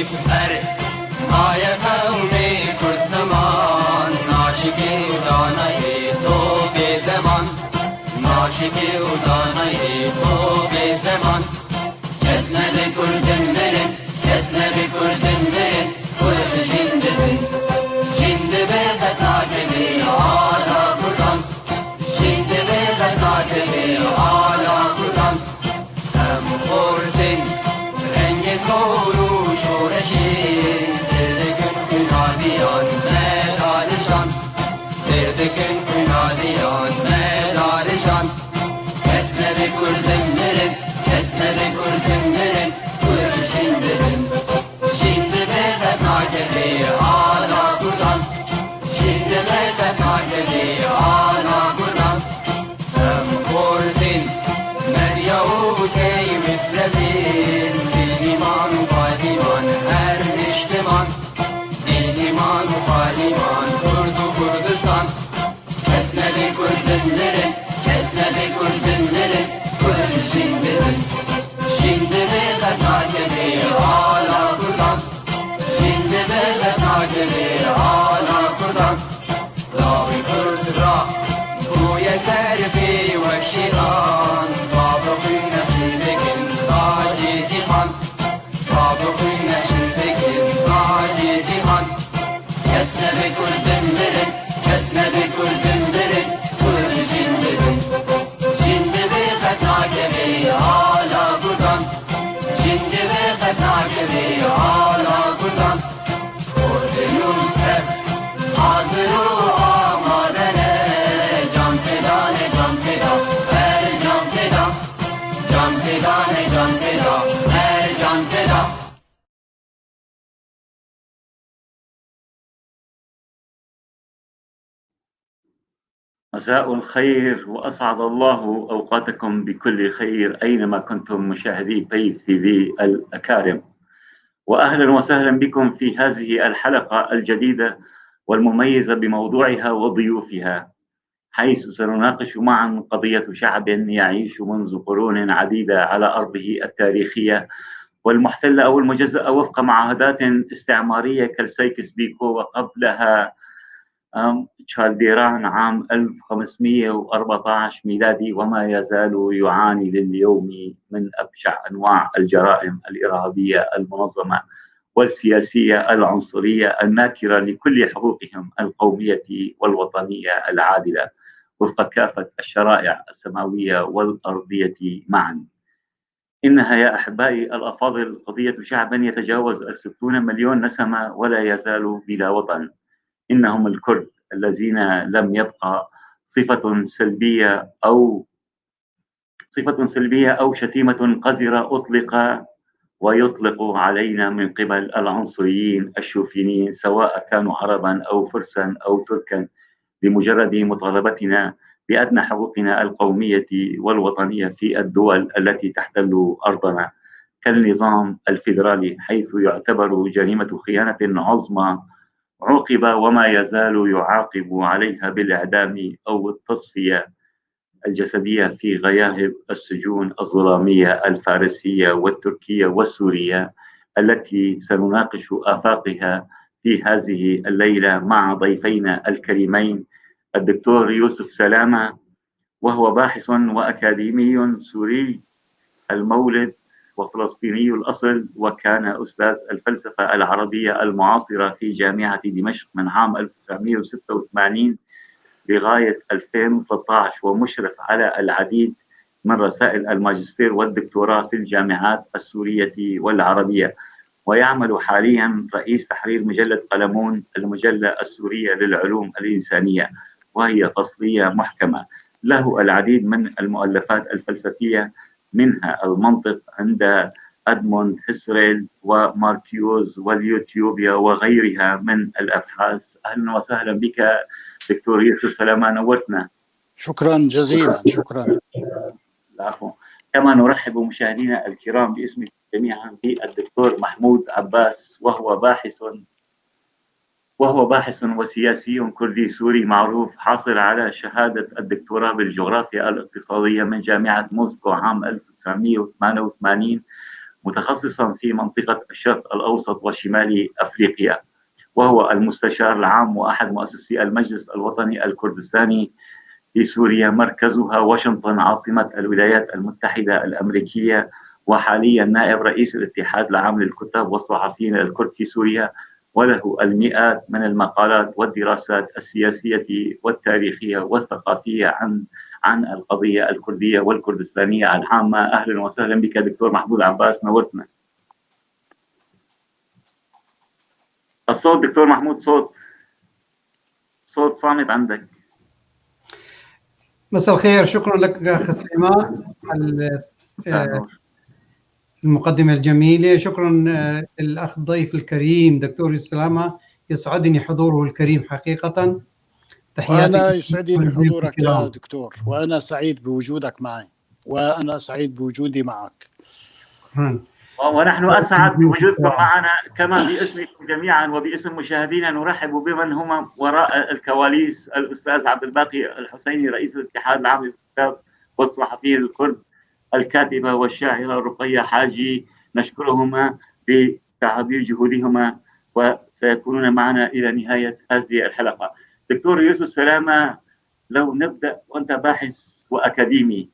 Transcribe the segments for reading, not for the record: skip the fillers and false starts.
بر مایه قومی کرد زمان ناشکی و دانه تو به زمان ناشکی و دانه تو به زمان کس نده کردن برن کس نده کردن برن کرد جندن جنده به تاجبی آلا کردن جنده به تاجبی آلا کردن هم خوردن رنگ کورو شورشی سردکن کنادیان مدارشان سردکن کنادیان مدارشان کس نده کردن برن کس نده کردن برن کرد جندن جنده به تاجبی آلا کردن جنده به تاجبی آلا کردن هم خوردن مریو کی مصرفین دیمان و پادیمان هر اجتماع دیمان و پادیمان کرد و کردستان کس نده کردن برن کس نده کردن برن کرد جندن جنده به تاجبی آلا کردن جنده به تاجبی آلا کردن لاوی کرد را گوی سرفی و شیران بابقی نشیدکن تاجی جیهان بابقی نشیدکن تاجی جیهان کس نده کردن برن کس نده کردن برن کرد جندن جنده به تاجبی آلا کردن جنده به تاجبی آلا کردن کردنون که حاضر و آمادنه جان فدانه جان فدا هر جان فدا جان فدانه جان فدا هر جان فدا مساء الخير وأسعد الله أوقاتكم بكل خير أينما كنتم مشاهدي بيف تي في الأكارم، وأهلا وسهلا بكم في هذه الحلقة الجديدة والمميزة بموضوعها وضيوفها، حيث سنناقش معا قضية شعب يعيش منذ قرون عديدة على أرضه التاريخية والمحتلة أو المجزأة وفق معاهدات استعمارية كالسايكس بيكو وقبلها تشالديران عام 1514 ميلادي، وما يزال يعاني لليوم من أبشع أنواع الجرائم الإرهابية المنظمة والسياسية العنصرية الناكرة لكل حقوقهم القومية والوطنية العادلة وفق كافة الشرائع السماوية والأرضية معا. إنها يا أحبائي الأفاضل قضية شعب يتجاوز 60 مليون نسمة ولا يزال بلا وطن. إنهم الكرد الذين لم يبقى صفة سلبية أو شتيمة قذرة أطلق ويطلق علينا من قبل العنصريين الشوفينيين، سواء كانوا عربا أو فرسا أو تركا، بمجرد مطالبتنا بأدنى حقوقنا القومية والوطنية في الدول التي تحتل أرضنا كالنظام الفيدرالي، حيث يعتبر جريمة خيانة عظمى عوقب وما يزال يعاقب عليها بالإعدام أو التصفية الجسدية في غياهب السجون الظلامية الفارسية والتركية والسورية، التي سنناقش آفاقها في هذه الليلة مع ضيفينا الكريمين الدكتور يوسف سلامة، وهو باحث وأكاديمي سوري المولد وفلسطيني الأصل، وكان أستاذ الفلسفة العربية المعاصرة في جامعة دمشق من عام 1986 لغاية 2013، ومشرف على العديد من رسائل الماجستير والدكتوراه في الجامعات السورية والعربية، ويعمل حاليا رئيس تحرير مجلة قلمون، المجلة السورية للعلوم الإنسانية، وهي فصلية محكمة. له العديد من المؤلفات الفلسفية، منها المنطق عند أدموند هسريل وماركيوز واليوتيوبيا وغيرها من الأبحاث. أهلا وسهلا بك دكتور يوسف سلامة، نورتنا. شكرا جزيلا. شكرا. العفو. كما نرحب بمشاهدينا الكرام باسم جميعا بالدكتور محمود عباس، وهو باحث وسياسي كردي سوري معروف، حاصل على شهادة الدكتوراه بالجغرافيا الاقتصادية من جامعة موسكو عام 1988، متخصصا في منطقة الشرق الأوسط وشمال أفريقيا، وهو المستشار العام وأحد مؤسسي المجلس الوطني الكردستاني في سوريا، مركزها واشنطن عاصمة الولايات المتحدة الأمريكية، وحاليا نائب رئيس الاتحاد العام للكتاب والصحفيين الكرد في سوريا، وله المئات من المقالات والدراسات السياسية والتاريخية والثقافية عن القضية الكردية والكردستانية العامة. أهلا وسهلا بك دكتور محمود عباس، نورتنا. الصوت دكتور محمود، صوت صامت عندك. مساء الخير، شكرا لك اخ سليمان على المقدمه الجميله. شكرا للاخ الضيف الكريم دكتور السلامه، يسعدني حضوره الكريم حقيقه. تحياتي. وانا يسعدني حضورك يا دكتور، وانا سعيد بوجودك معي، وانا سعيد بوجودي معك. ونحن أسعد بوجودكم معنا كما باسمكم جميعا وباسم مشاهدينا. نرحب بمن هم وراء الكواليس: الأستاذ عبد الباقي الحسيني رئيس الاتحاد العام للكتاب والصحفيين الكرد، الكاتبة والشاعرة رقية حاجي، نشكرهما بتعبير جهودهما وسيكونون معنا إلى نهاية هذه الحلقة. دكتور يوسف سلامة، لو نبدأ وأنت باحث وأكاديمي،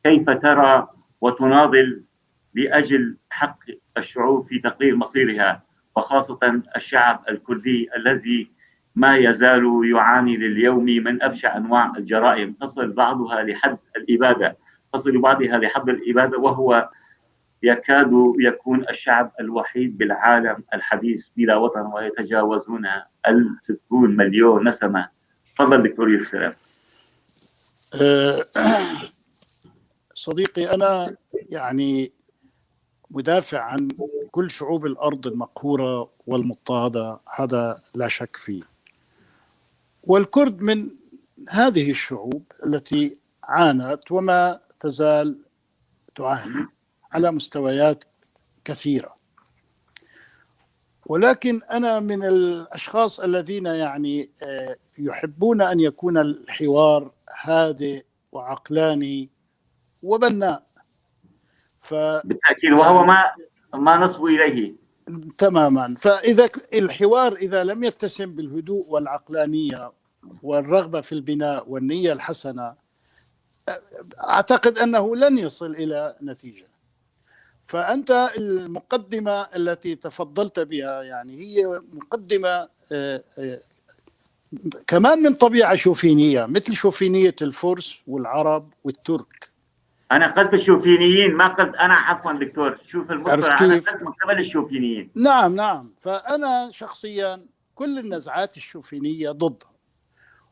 كيف ترى وتناضل لأجل حق الشعوب في تقرير مصيرها، وخاصة الشعب الكردي الذي ما يزال يعاني لليوم من أبشع أنواع الجرائم، تصل بعضها لحد الإبادة، وهو يكاد يكون الشعب الوحيد بالعالم الحديث بلا وطن، ويتجاوزون 60 مليون نسمة. تفضل دكتور يوسف. صديقي، أنا يعني مدافع عن كل شعوب الأرض المقهورة والمضطهدة، هذا لا شك فيه، والكرد من هذه الشعوب التي عانت وما تزال تعاني على مستويات كثيرة. ولكن أنا من الأشخاص الذين يعني يحبون أن يكون الحوار هادئ وعقلاني وبناء. بالتأكيد، وهو ما نصبو إليه تماما. فإذا الحوار إذا لم يتسم بالهدوء والعقلانية والرغبة في البناء والنية الحسنة، أعتقد أنه لن يصل إلى نتيجة. فأنت المقدمة التي تفضلت بها يعني هي مقدمة كمان من طبيعة شوفينية، مثل شوفينية الفرس والعرب والترك. أنا قلت الشوفينيين، ما قلت أنا، عفوا دكتور، شوف المصطلح، أنا قلت من قبل الشوفينيين. نعم. فأنا شخصيا كل النزعات الشوفينية ضدها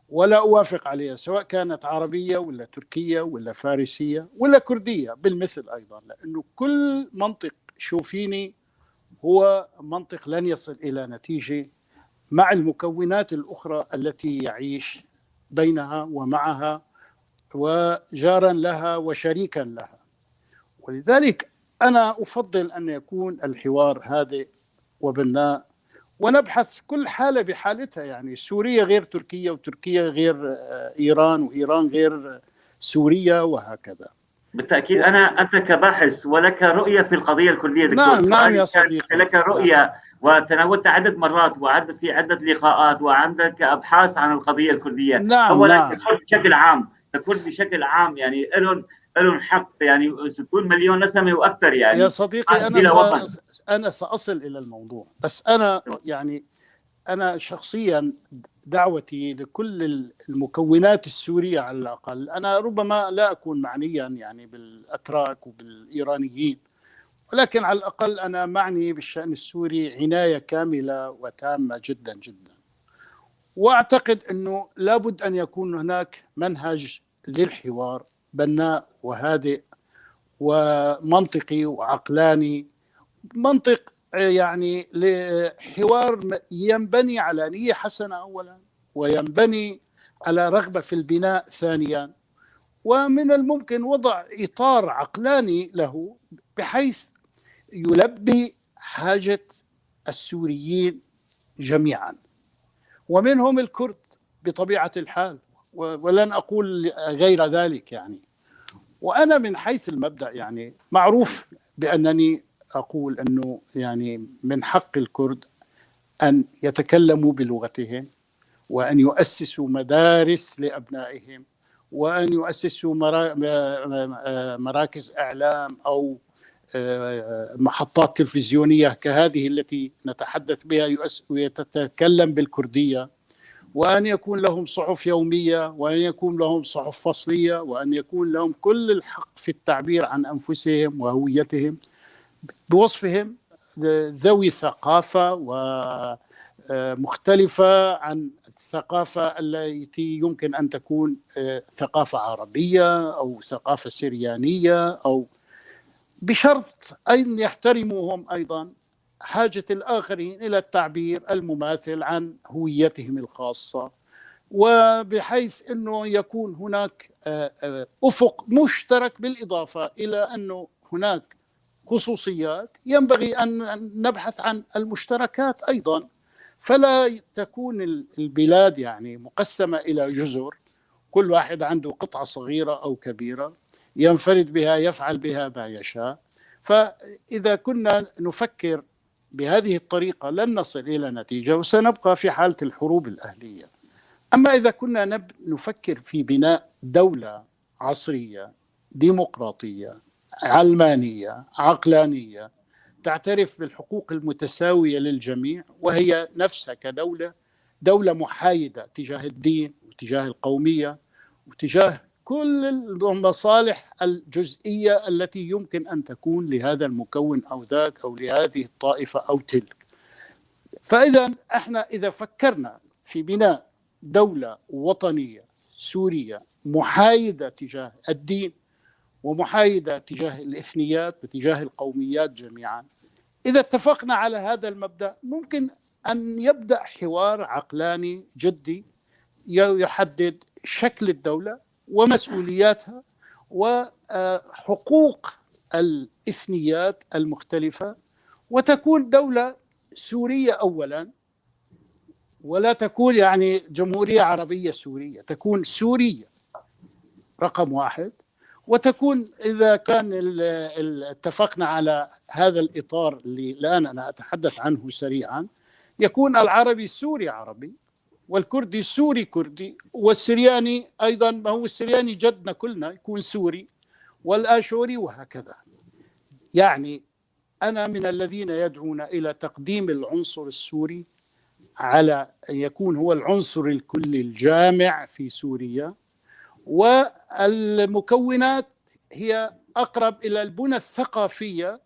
ولا أوافق عليها، سواء كانت عربية ولا تركية ولا فارسية ولا كردية بالمثل أيضا، لأنه كل منطق شوفيني هو منطق لن يصل إلى نتيجة مع المكونات الأخرى التي يعيش بينها ومعها وجارا لها وشريكا لها. ولذلك أنا أفضل أن يكون الحوار هادئ وبناء، ونبحث كل حالة بحالتها. يعني سوريا غير تركيا، وتركيا غير إيران، وإيران غير سوريا، وهكذا. بالتأكيد أنت كباحث ولك رؤية في القضية الكردية دكتور. نعم يا صديقي، لك رؤية وتناولت عدة مرات في عدة لقاءات، وعندك أبحاث عن القضية الكردية. أولا تكرد بشكل عام يعني لهم حق، يعني 60 مليون نسمة وأكثر. يعني يا صديقي أنا سأصل إلى الموضوع، بس أنا شخصيا دعوتي لكل المكونات السورية على الأقل. أنا ربما لا أكون معنيا يعني بالأتراك وبالإيرانيين، ولكن على الأقل أنا معني بالشأن السوري عناية كاملة وتامة جدا جدا. وأعتقد أنه لابد أن يكون هناك منهج للحوار بناء وهادئ ومنطقي وعقلاني، منطق يعني لحوار ينبني على نية حسنة أولا، وينبني على رغبة في البناء ثانيا، ومن الممكن وضع إطار عقلاني له بحيث يلبي حاجة السوريين جميعا، ومنهم الكرد بطبيعة الحال، ولن أقول غير ذلك يعني. وأنا من حيث المبدأ يعني معروف بأنني أقول أنه يعني من حق الكرد أن يتكلموا بلغتهم، وأن يؤسسوا مدارس لأبنائهم، وأن يؤسسوا مراكز إعلام أو محطات تلفزيونية كهذه التي نتحدث بها ويتكلم بالكردية، وأن يكون لهم صحف يومية، وأن يكون لهم صحف فصلية، وأن يكون لهم كل الحق في التعبير عن أنفسهم وهويتهم بوصفهم ذوي ثقافة ومختلفة عن الثقافة التي يمكن أن تكون ثقافة عربية أو ثقافة سريانية، أو بشرط أن يحترموهم أيضا حاجة الآخرين إلى التعبير المماثل عن هويتهم الخاصة، وبحيث أنه يكون هناك أفق مشترك، بالإضافة إلى أنه هناك خصوصيات ينبغي أن نبحث عن المشتركات أيضا، فلا تكون البلاد يعني مقسمة إلى جزر، كل واحد عنده قطعة صغيرة أو كبيرة ينفرد بها، يفعل بها ما يشاء. فإذا كنا نفكر بهذه الطريقة لن نصل إلى نتيجة، وسنبقى في حالة الحروب الأهلية. أما إذا كنا نفكر في بناء دولة عصرية ديمقراطية علمانية عقلانية تعترف بالحقوق المتساوية للجميع، وهي نفسها دولة محايدة تجاه الدين وتجاه القومية وتجاه كل المصالح الجزئية التي يمكن أن تكون لهذا المكون أو ذاك أو لهذه الطائفة أو تلك. فإذا احنا إذا فكرنا في بناء دولة وطنية سورية محايدة تجاه الدين ومحايدة تجاه الإثنيات وتجاه القوميات جميعا، إذا اتفقنا على هذا المبدأ ممكن أن يبدأ حوار عقلاني جدي يحدد شكل الدولة ومسؤولياتها وحقوق الإثنيات المختلفة، وتكون دولة سورية أولا، ولا تكون يعني جمهورية عربية سورية، تكون سورية رقم واحد. وتكون إذا كان اتفقنا على هذا الإطار اللي الآن أنا أتحدث عنه سريعا، يكون العربي سوري عربي، والكردي سوري كردي، والسرياني أيضا، ما هو السرياني جدنا كلنا يكون سوري، والآشوري، وهكذا. يعني أنا من الذين يدعون إلى تقديم العنصر السوري على أن يكون هو العنصر الكلي الجامع في سوريا، والمكونات هي أقرب إلى البنى الثقافية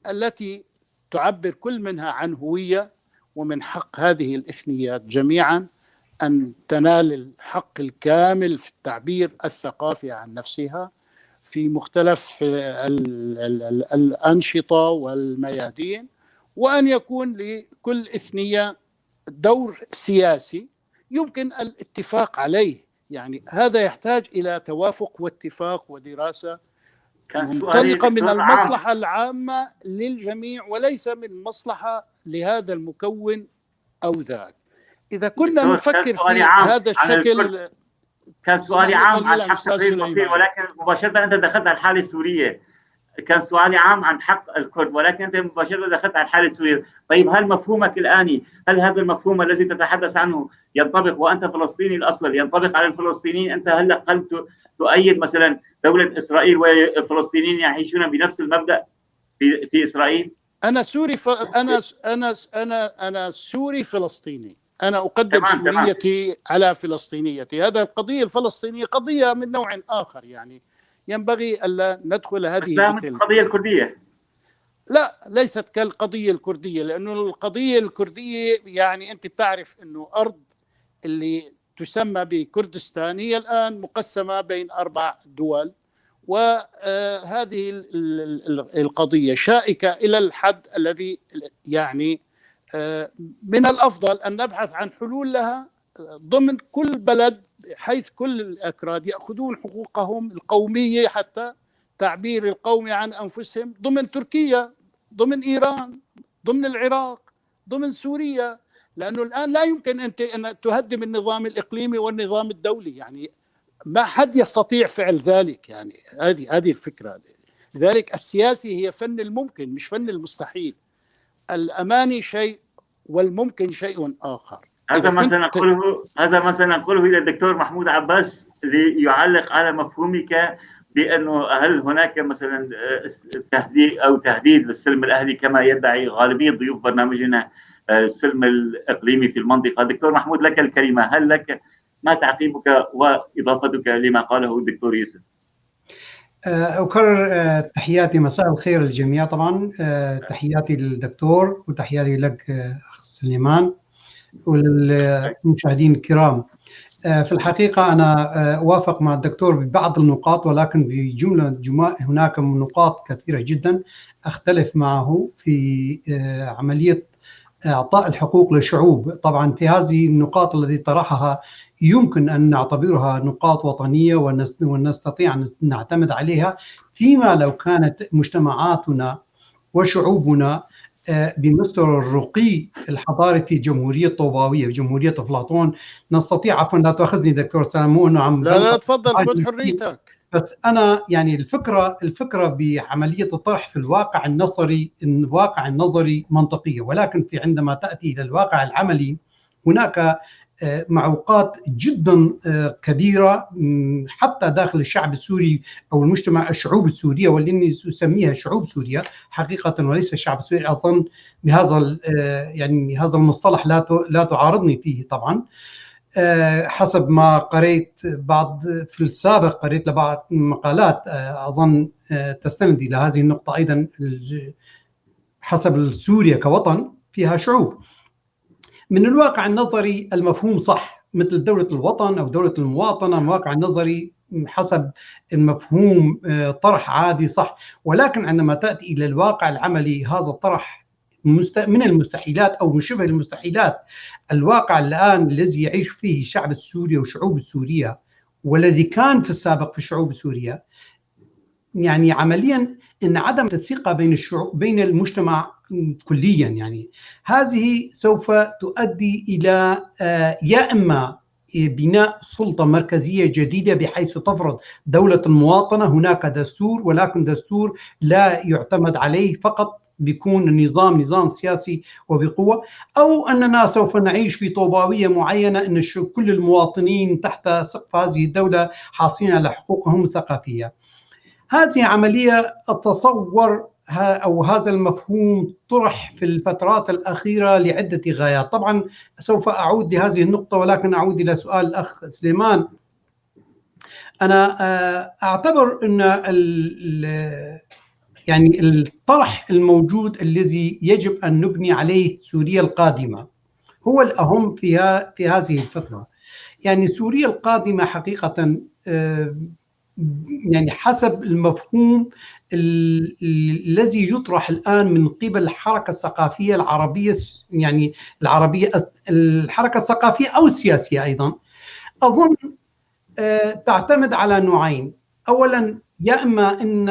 التي تعبر كل منها عن هوية، ومن حق هذه الإثنيات جميعا أن تنال الحق الكامل في التعبير الثقافي عن نفسها في مختلف الأنشطة والميادين، وأن يكون لكل إثنية دور سياسي يمكن الاتفاق عليه. يعني هذا يحتاج إلى توافق واتفاق ودراسة منطلقة من المصلحة العامة للجميع، وليس من مصلحة لهذا المكون أو ذاك. إذا كنا نفكر في هذا الشكل. كان سؤالي عام عن حق تقرير المصير، ولكن مباشرة أنت دخلت على الحالة السورية. كان سؤالي عام عن حق الكرد، ولكن أنت مباشرة دخلت على الحالة السورية. طيب هل مفهومك الآني، هل هذا المفهوم الذي تتحدث عنه ينطبق، وأنت فلسطيني الأصل، ينطبق على الفلسطينيين؟ أنت هل قلت تؤيد مثلا دولة إسرائيل والفلسطينيين يعيشون بنفس المبدأ في إسرائيل؟ أنا سوري أنا سوري فلسطيني، أنا أقدم سوريتي على فلسطينيتي. هذا القضية الفلسطينية قضية من نوع آخر، يعني ينبغي ألا ندخل هذه. بس لا مثل القضية الكردية. لا، ليست كالقضية الكردية، لأنه القضية الكردية يعني أنت بتعرف أنه أرض اللي تسمى بكردستان هي الآن مقسمة بين 4 دول، وهذه القضية شائكة إلى الحد الذي يعني من الأفضل أن نبحث عن حلول لها ضمن كل بلد، حيث كل الأكراد يأخذون حقوقهم القومية، حتى تعبير القومي عن أنفسهم، ضمن تركيا، ضمن إيران، ضمن العراق، ضمن سوريا. لأنه الآن لا يمكن أن تهدم النظام الإقليمي والنظام الدولي، يعني ما حد يستطيع فعل ذلك. يعني هذه الفكرة. لذلك السياسي هي فن الممكن مش فن المستحيل. الأماني شيء والممكن شيء آخر. هذا ما سنقوله إلى الدكتور محمود عباس ليعلق على مفهومك بأنه هل هناك مثلا تهديد للسلم الأهلي كما يدعي غالبية ضيوف برنامجنا السلم الإقليمي في المنطقة. دكتور محمود لك الكلمة، هل لك ما تعقيبك وإضافتك لما قاله الدكتور يوسف؟ أكرر تحياتي، مساء الخير للجميع. طبعا تحياتي للدكتور وتحياتي لك أخ سليمان وللمشاهدين الكرام. في الحقيقة أنا أوافق مع الدكتور ببعض النقاط، ولكن بجملة هناك نقاط كثيرة جدا أختلف معه في عملية إعطاء الحقوق للشعوب. طبعا في هذه النقاط التي طرحها يمكن أن نعتبرها نقاط وطنية ونستطيع أن نعتمد عليها فيما لو كانت مجتمعاتنا وشعوبنا بمستوى الرقي الحضاري في جمهورية طوباوية، في جمهورية أفلاطون. نستطيع، عفوا لا تأخذني دكتور سلام، مو أنه عم لا تفضل خذ حريتك، بس أنا يعني الفكرة بعملية الطرح في الواقع النظري منطقية، ولكن في عندما تأتي إلى الواقع العملي هناك معوقات جدا كبيرة حتى داخل الشعب السوري أو الشعوب السورية، واللي أسميها شعوب سوريا حقيقة وليس الشعب السوري. أظن بهذا يعني هذا المصطلح لا تعارضني فيه طبعا. حسب ما قريت في السابق، قريت لبعض مقالات أظن تستند إلى هذه النقطة أيضا. حسب سوريا كوطن فيها شعوب. من الواقع النظري المفهوم صح، مثل دولة الوطن أو دولة المواطنة، الواقع النظري حسب المفهوم طرح عادي صح، ولكن عندما تأتي إلى الواقع العملي هذا الطرح من المستحيلات أو من شبه المستحيلات. الواقع الآن الذي يعيش فيه الشعب السوري والشعوب السورية والذي كان في السابق في الشعوب السورية، يعني عمليا إن عدم الثقة بين المجتمع كليا، يعني هذه سوف تؤدي إلى يا إما بناء سلطة مركزية جديدة بحيث تفرض دولة المواطنة. هناك دستور، ولكن دستور لا يعتمد عليه، فقط بيكون النظام نظام سياسي وبقوة. أو أننا سوف نعيش في طوباوية معينة أن كل المواطنين تحت سقف هذه الدولة حاصلين على حقوقهم الثقافية. هذه عملية أتصور أو هذا المفهوم طرح في الفترات الأخيرة لعدة غايات. طبعا سوف أعود لهذه النقطة، ولكن أعود إلى سؤال الأخ سليمان. أنا أعتبر أن يعني الطرح الموجود الذي يجب أن نبني عليه سوريا القادمة هو الأهم في هذه الفترة. يعني سوريا القادمة حقيقة يعني حسب المفهوم الذي يطرح الآن من قبل الحركة الثقافية العربية، يعني الحركة الثقافية أو السياسية أيضا، أظن تعتمد على نوعين. أولا، يا إما أن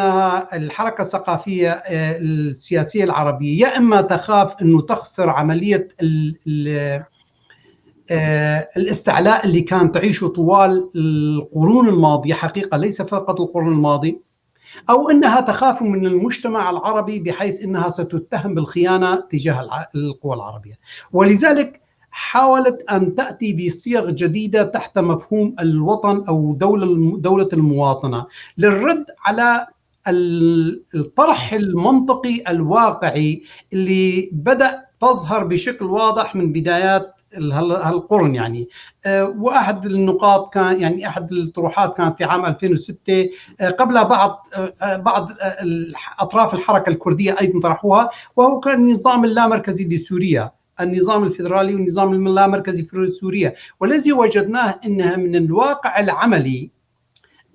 الحركة الثقافية السياسية العربية يا إما تخاف أنه تخسر عملية الاستعلاء اللي كان تعيشه طوال القرون الماضية، حقيقة ليس فقط القرن الماضي، أو أنها تخاف من المجتمع العربي بحيث أنها ستتهم بالخيانة تجاه القوى العربية. ولذلك حاولت أن تأتي بصيغ جديدة تحت مفهوم الوطن أو دولة المواطنة للرد على الطرح المنطقي الواقعي اللي بدأ تظهر بشكل واضح من بدايات هالقرن. يعني واحد النقاط كان، يعني احد الطروحات كانت في عام 2006 قبل بعض اطراف الحركه الكرديه ايضا طرحوها، وهو كان النظام اللامركزي لسوريا، النظام الفيدرالي والنظام اللامركزي في سوريا. والذي وجدناه انها من الواقع العملي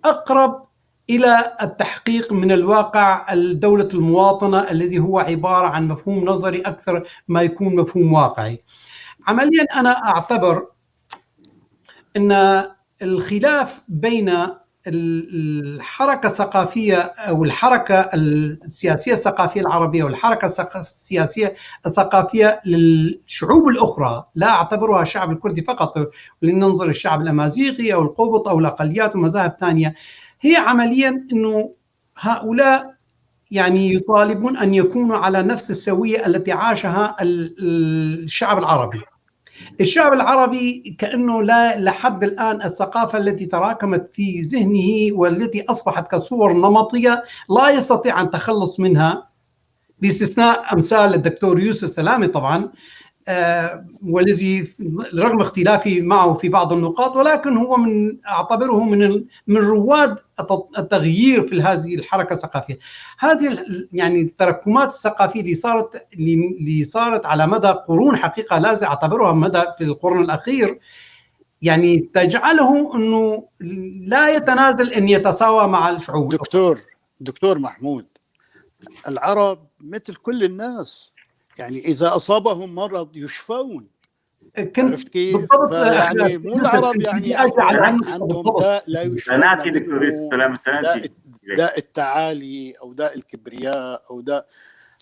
اقرب الى التحقيق من الواقع الدوله المواطنه، الذي هو عباره عن مفهوم نظري اكثر ما يكون مفهوم واقعي. عمليا أنا أعتبر أن الخلاف بين الحركة الثقافية أو الحركة السياسية الثقافية العربية والحركة السياسية الثقافية للشعوب الأخرى، لا أعتبرها الشعب الكردي فقط، لننظر الشعب الأمازيغي أو القبط أو الأقليات ومذاهب ثانية، هي عمليا أنه هؤلاء يعني يطالبون أن يكونوا على نفس السوية التي عاشها الشعب العربي. الشعب العربي كأنه لا لحد الآن الثقافة التي تراكمت في ذهنه والتي أصبحت كصور نمطية لا يستطيع أن تخلص منها، باستثناء أمثال الدكتور يوسف سلامي طبعا، والذي رغم اختلافي معه في بعض النقاط، ولكن هو أعتبره من رواد التغيير في هذه الحركة الثقافية. هذه يعني التراكمات الثقافية اللي صارت على مدى قرون، حقيقة لازم أعتبرها مدى في القرن الأخير، يعني تجعله أنه لا يتنازل أن يتساوى مع الشعوب. دكتور محمود، العرب مثل كل الناس، يعني إذا أصابهم مرض يشفون. عرفت كيف؟ يعني مو العرب يعني عندهم داء لا يشفون، داء التعالي أو داء الكبرياء أو داء،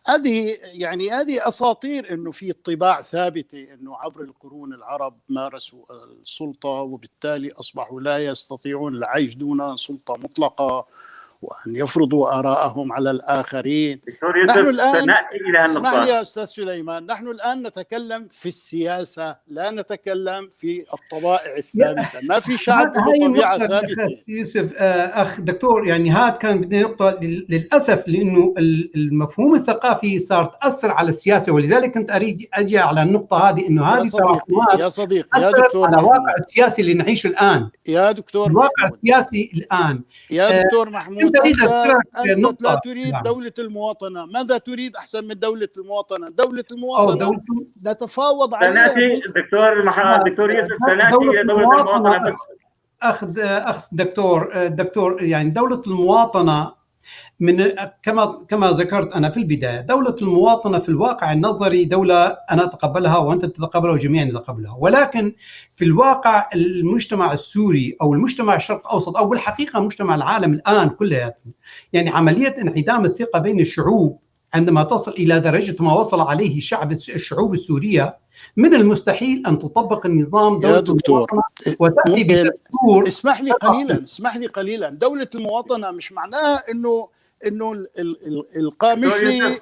هذه أساطير. إنه في طباع ثابتة إنه عبر القرون العرب مارسوا السلطة، وبالتالي أصبحوا لا يستطيعون العيش دون سلطة مطلقة وأن يفرضوا آراءهم على الآخرين. نحن الآن، اسمح لي يا أستاذ سليمان، نحن الآن نتكلم في السياسة، لا نتكلم في الطبائع الثابتة. ما في شعب له طبيعة ثابتة. يوسف أخ دكتور، يعني هذا كان بدنا نقطة للأسف، لأنه المفهوم الثقافي صار تأثر على السياسة، ولذلك كنت أريد أجي على النقطة هذه، إنه هذه يا صديقي يا دكتور على الواقع السياسي اللي نعيشه الآن. يا دكتور الواقع السياسي الآن يا دكتور محمود، أنت لا تريد دولة المواطنة. ماذا تريد أحسن من دولة المواطنة؟ دولة المواطنة نتفاوض عليها. سنأتي دكتور يوسف، سنأتي إلى دولة المواطنة. بس أخ دكتور يعني دولة المواطنة من كما ذكرت أنا في البداية، دولة المواطنة في الواقع النظري دولة أنا أتقبلها وأنت تتقبلها وجميعا يتقبلها، ولكن في الواقع المجتمع السوري أو المجتمع الشرق الأوسط أو بالحقيقة مجتمع العالم الآن كلياته، يعني عملية انعدام الثقة بين الشعوب عندما تصل إلى درجة ما وصل عليه الشعوب السورية، من المستحيل أن تطبق النظام دولة المواطنة وتأتي بدستور. اسمح لي قليلا. دولة المواطنة مش معناها إنه القامشلي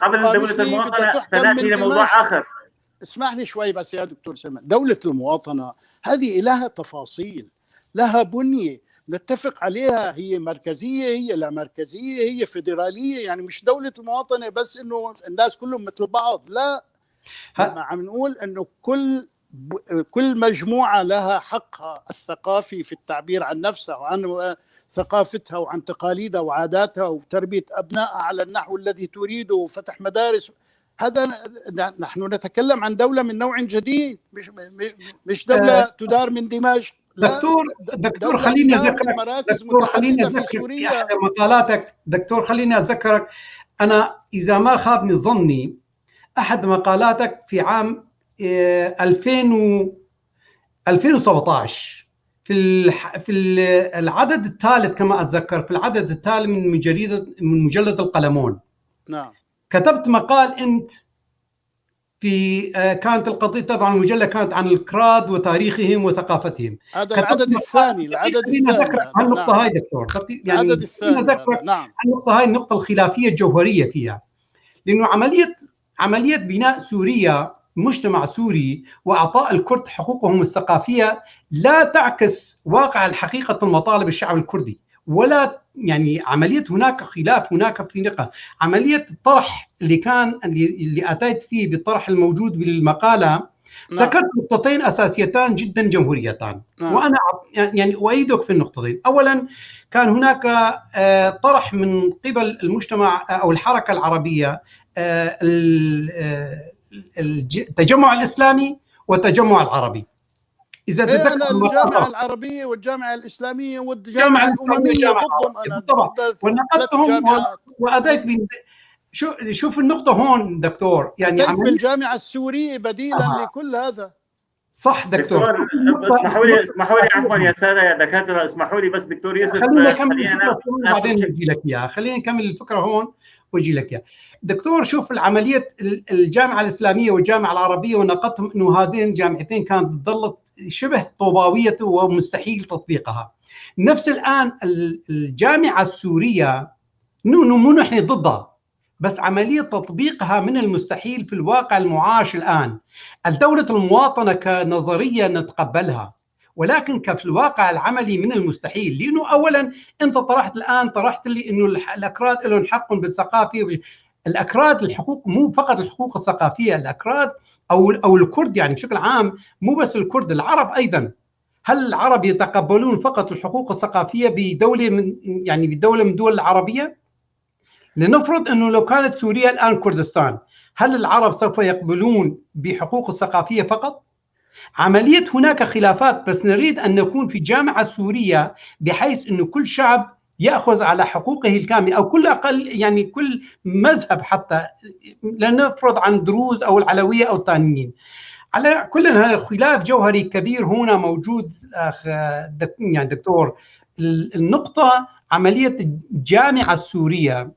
قبل دولة المواطنة سنأتي إلى موضوع آخر. اسمح لي شوي بس يا دكتور سليمان. دولة المواطنة هذه لها تفاصيل، لها بنية نتفق عليها، هي مركزية، هي لا مركزية، هي فيدرالية. يعني مش دولة المواطنة بس إنه الناس كلهم مثل بعض، لا. عم نقول إنه كل مجموعة لها حقها الثقافي في التعبير عن نفسها وعن ثقافتها وعن تقاليدها وعاداتها وتربية أبنائها على النحو الذي تريده وفتح مدارس. هذا نحن نتكلم عن دولة من نوع جديد، مش دولة تدار من دمشق. دكتور خليني أذكرك في أحد مقالاتك. دكتور خليني أذكرك، أنا إذا ما خابني ظني أحد مقالاتك في عام 2017 في العدد الثالث كما أتذكر، في العدد الثالث من مجلد القلمون. نعم. كتبت مقال أنت في كانت القضية طبعا المجلة كانت عن الكراد وتاريخهم وثقافتهم. هذا العدد الثاني. النقطة هاي دكتور، يعني العدد الثاني. نعم. النقطة هاي النقطة الخلافية الجوهرية فيها، لأنه عملية بناء سوريا، مجتمع سوري، وإعطاء الكرد حقوقهم الثقافية لا تعكس واقع الحقيقة المطالب الشعب الكردي، ولا يعني عملية هناك خلاف، هناك في نقاش. عملية الطرح اللي أتيت فيه بالطرح الموجود بالمقالة، ذكرت نقطتين أساسيتان جدا جمهوريتان. وأنا يعني أؤيدك في النقطتين. أولا كان هناك طرح من قبل المجتمع أو الحركة العربية، التجمع الإسلامي والتجمع العربي. إذا تذكر الجامعة العربية والجامعة الإسلامية والجامعة الأممية ضدهم، أنا ونقدتهم وأديت شوف النقطة هون دكتور، يعني بالجامعة السورية بديلا لكل هذا. صح دكتور. اسمحوا لي عفوا يا سادة يا دكاترة، اسمحوا لي بس دكتور يوسف، خلينا نكمل الفكرة هون وأجي لك إياها. دكتور شوف العملية الجامعة الإسلامية والجامعة العربية، ونقدتهم إنه هذين الجامعتين كانت تظل شبه طوباوية ومستحيل تطبيقها. نفس الآن الجامعة السورية مو نحن ضدها، بس عملية تطبيقها من المستحيل في الواقع المعاش الآن. الدولة المواطنة كنظرية نتقبلها، ولكن في الواقع العملي من المستحيل. لأنه أولا أنت طرحت لي أنه الأكراد لهم حق بالثقافة. الأكراد الحقوق مو فقط الحقوق الثقافية، الأكراد أو الكرد يعني بشكل عام، مو بس الكرد، العرب أيضا. هل العرب يتقبلون فقط الحقوق الثقافية بدولة من دول العربية؟ لنفرض أنه لو كانت سوريا الآن كردستان، هل العرب سوف يقبلون بحقوق الثقافية فقط؟ عملية هناك خلافات، بس نريد أن نكون في جامعة سورية بحيث أنه كل شعب يأخذ على حقوقه الكاملة، أو كل أقل يعني كل مذهب، حتى لنفرض عن دروز أو العلوية أو الثانيين. على كل هذا خلاف جوهري كبير هنا موجود يعني دكتور. النقطة عملية الجامعة السورية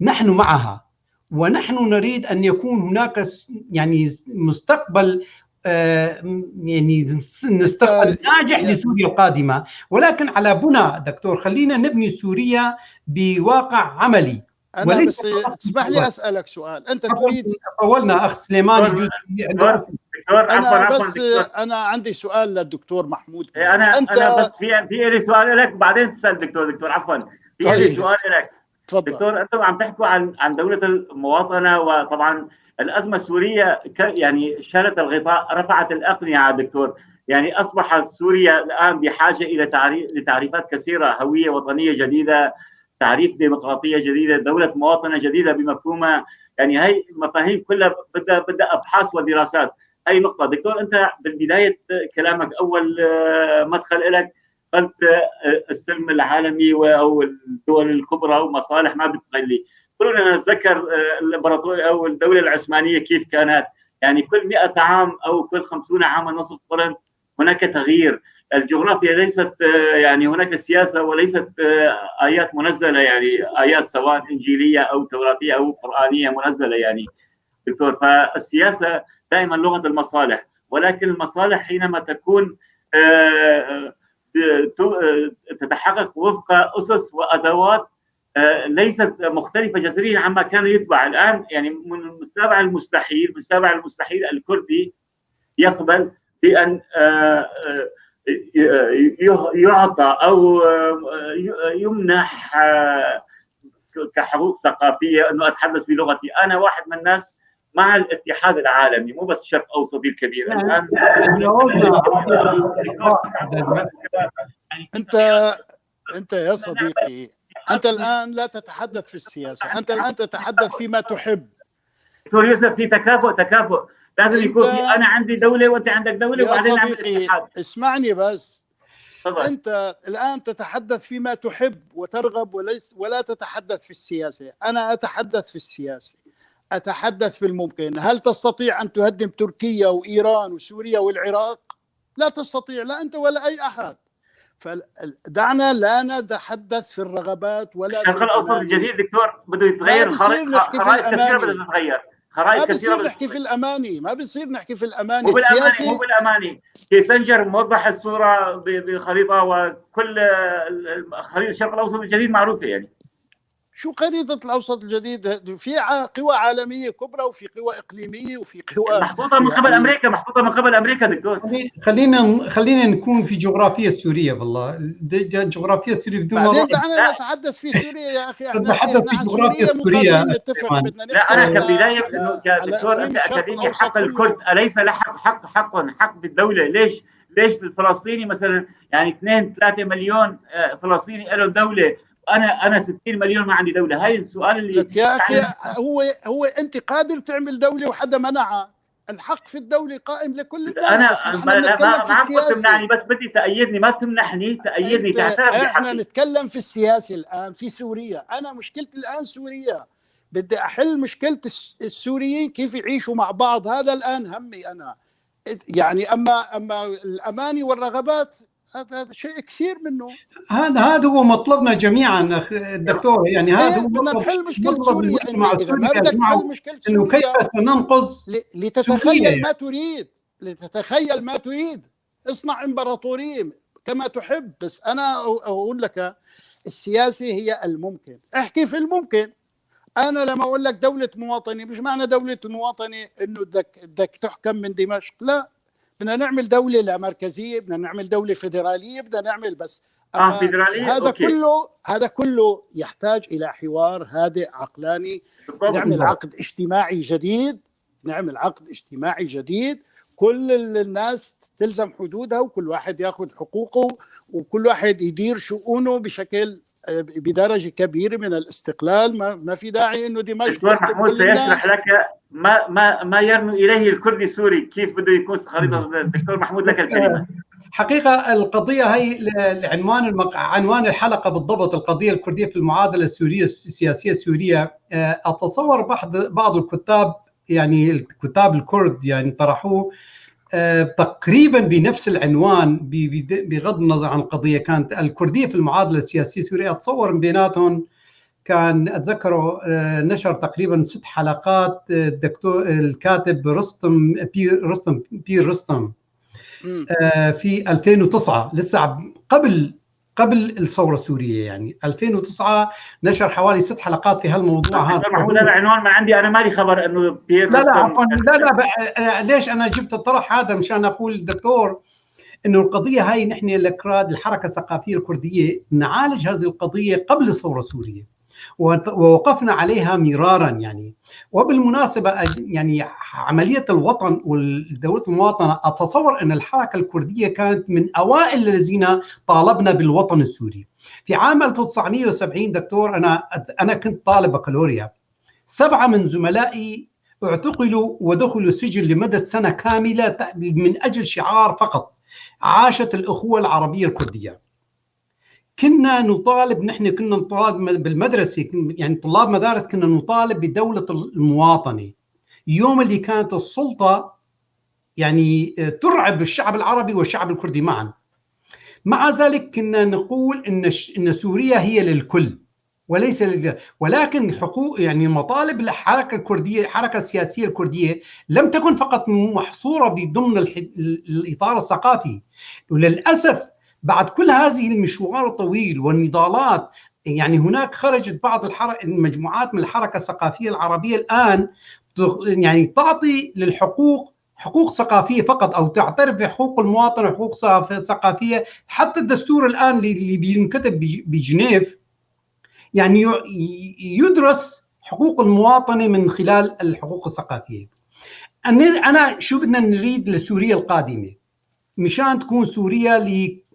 نحن معها، ونحن نريد أن يكون هناك يعني مستقبل يعني مستقبل ناجح لسوريا القادمة، ولكن على بناء دكتور خلينا نبني سوريا بواقع عملي. أنا بس اسمح لي أسألك سؤال. أنت تريد طولنا أخ سليمان. أنا عندي سؤال للدكتور محمود. أنا بس في لي سؤال لك بعدين تسأل دكتور عفوا. في لي سؤال لك دكتور. أنتم عم تحكوا عن دولة المواطنة، وطبعا الأزمة السورية يعني شالت الغطاء، رفعت الأقنعة دكتور. يعني أصبحت سوريا الآن بحاجة إلى لتعريفات كثيرة، هوية وطنية جديدة، تعريف ديمقراطية جديدة، دولة مواطنة جديدة بمفهومها. يعني هاي مفاهيم كلها بدها أبحاث ودراسات. هاي نقطة دكتور. أنت بالبداية كلامك أول مدخل لك قلت السلم العالمي أو الدول الكبرى ومصالح ما بتغلي. كلنا نتذكر الإمبراطورية أو الدولة العثمانية كيف كانت، يعني كل 100 عام أو كل 50 عاما نصف قرن هناك تغيير. الجغرافيا ليست يعني هناك سياسة وليست آيات منزلة، يعني آيات سواء إنجيلية أو توراتية أو قرآنية منزلة يعني دكتور. فالسياسة دائما لغة المصالح، ولكن المصالح حينما تكون تتحقق وفق أسس وأدوات ليست مختلفة جذريا عما كان يتبع الآن. يعني من سابع المستحيل الكردي يقبل بأن يعطى أو يمنح كحقوق ثقافية أنه أتحدث بلغتي. أنا واحد من الناس مع الاتحاد العالمي، مو بس الشرق الأوسطي الكبير الآن. أنت يا صديقي، أنت الآن لا تتحدث في السياسة، أنت الآن تتحدث فيما تحب. دكتور يوسف، في تكافؤ لازم يكون في أنا عندي دولة وأنت عندك دولة وبعدين نعمل اتحاد. اسمعني بس. طبعا. أنت الآن تتحدث فيما تحب وترغب ولا تتحدث في السياسة. أنا أتحدث في السياسة، أتحدث في الممكن. هل تستطيع أن تهدم تركيا وإيران وسوريا والعراق؟ لا تستطيع، لا أنت ولا أي أحد. فدعنا لا نتحدث في الرغبات ولا الشرق الأوسط الجديد دكتور بده يتغير. خرائط كثيرة بدها تتغير. ما بصير نحكي في الأماني، ما بصير نحكي في الأماني. مو بالأماني. كيسنجر موضح الصورة بخريطة، وكل خريطة الشرق الأوسط الجديد معروفة. يعني شو خريطة الأوسط الجديد؟ في قوى عالمية كبرى وفي قوى إقليمية وفي قوى محطوطة من قبل أمريكا، محطوطة من قبل أمريكا دكتور. خلينا نكون في جغرافيا السورية. والله جغرافيا السورية بدون بعدين دعنا نتحدث في سوريا يا أخي. احنا نتحدث في جغرافيا السورية. لا أنا كبداية كدكتور أنت أكاديمي، حق الكرد أليس له حق بالدولة؟ ليش الفلسطيني مثلا يعني 2-3 مليون فلسطيني له دولة، أنا 60 مليون ما عندي دولة؟ هاي السؤال اللي لك يا أخي. هو أنت قادر تعمل دولة وحدا منعها. الحق في الدولة قائم لكل الناس. أنا ما تمنعني، بس بدي تأيدني، ما تمنحني، تأيدني، تعترف بحقي. احنا نتكلم في السياسة الآن في سوريا. أنا مشكلتي الآن سوريا، بدي أحل مشكلة السوريين كيف يعيشوا مع بعض. هذا الآن همي أنا. يعني أما الأماني والرغبات هذا شيء كثير منه. هذا هو مطلبنا جميعا اخ الدكتور. يعني هذا هو بدنا نحل مشكلة سوريا. إذا ما بدك تحل مشكلة سوريا، إنه كيف سننقذ لتتخيل ما تريد، لتتخيل ما تريد. اصنع إمبراطورية كما تحب. بس أنا أقول لك السياسة هي الممكن. احكي في الممكن. أنا لما أقول لك دولة مواطنة مش معنى دولة المواطنة إنه بدك تحكم من دمشق، لا، بدنا نعمل دولة لا مركزية، بدنا نعمل دولة فيدرالية، بدنا نعمل بس فيدرالية. هذا كله يحتاج إلى حوار هادئ عقلاني. نعمل عقد اجتماعي جديد، كل الناس تلزم حدودها، وكل واحد ياخذ حقوقه، وكل واحد يدير شؤونه بشكل بدرجة كبيرة من الاستقلال. ما في داعي انه دمشق. دكتور محمود سيشرح لك ما يرنو اليه الكردي السوري، كيف بده يكون خريطة. دكتور محمود لك الكلمة. حقيقة القضية هي عنوان الحلقة بالضبط، القضية الكردية في المعادلة السورية السياسية السورية. أتصور بعض الكتاب، يعني الكتاب الكرد، يعني طرحوه تقريبا بنفس العنوان، بغض النظر عن القضية. كانت الكردية في المعادلة السياسية السورية، أتصور من بيناتهم كان أتذكره نشر تقريبا 6 حلقات الدكتور الكاتب رستم بير رستم في 2009، لسه قبل الثورة السورية، يعني 2009 نشر حوالي 6 حلقات في هالموضوع هذا. محمود هذا عنوان ما عندي، أنا مالي خبر إنه بير لا عفوا، لا ليش أنا جبت الطرح هذا؟ مشان أقول دكتور إنه القضية هاي نحن الكراد، الحركة الثقافية الكردية، نعالج هذه القضية قبل الثورة السورية، ووقفنا عليها مرارا يعني. وبالمناسبة يعني عملية الوطن والدولة المواطنة، أتصور أن الحركة الكردية كانت من أوائل الذين طالبنا بالوطن السوري. في عام 1970 دكتور، أنا كنت طالب بكالوريا، 7 من زملائي اعتقلوا ودخلوا السجن لمدة سنة كاملة من أجل شعار فقط: عاشت الأخوة العربية الكردية. كنا نطالب بالمدرسة، يعني طلاب مدارس، كنا نطالب بدولة المواطنة. يوم اللي كانت السلطة يعني ترعب الشعب العربي والشعب الكردي معا. مع ذلك كنا نقول إن سوريا هي للكل وليس ولكن حقوق، يعني مطالب الحركة الكردية، الحركة السياسية الكردية، لم تكن فقط محصورة بضمن الإطار الثقافي. وللأسف بعد كل هذه المشوار الطويل والنضالات، يعني هناك خرجت بعض المجموعات من الحركة الثقافية العربية الآن يعني تعطي للحقوق حقوق ثقافية فقط، أو تعترف بحقوق المواطن وحقوق ثقافية. حتى الدستور الآن اللي بينكتب بجنيف يعني يدرس حقوق المواطنة من خلال الحقوق الثقافية. أنا شو بدنا نريد لسوريا القادمة، مشان تكون سوريا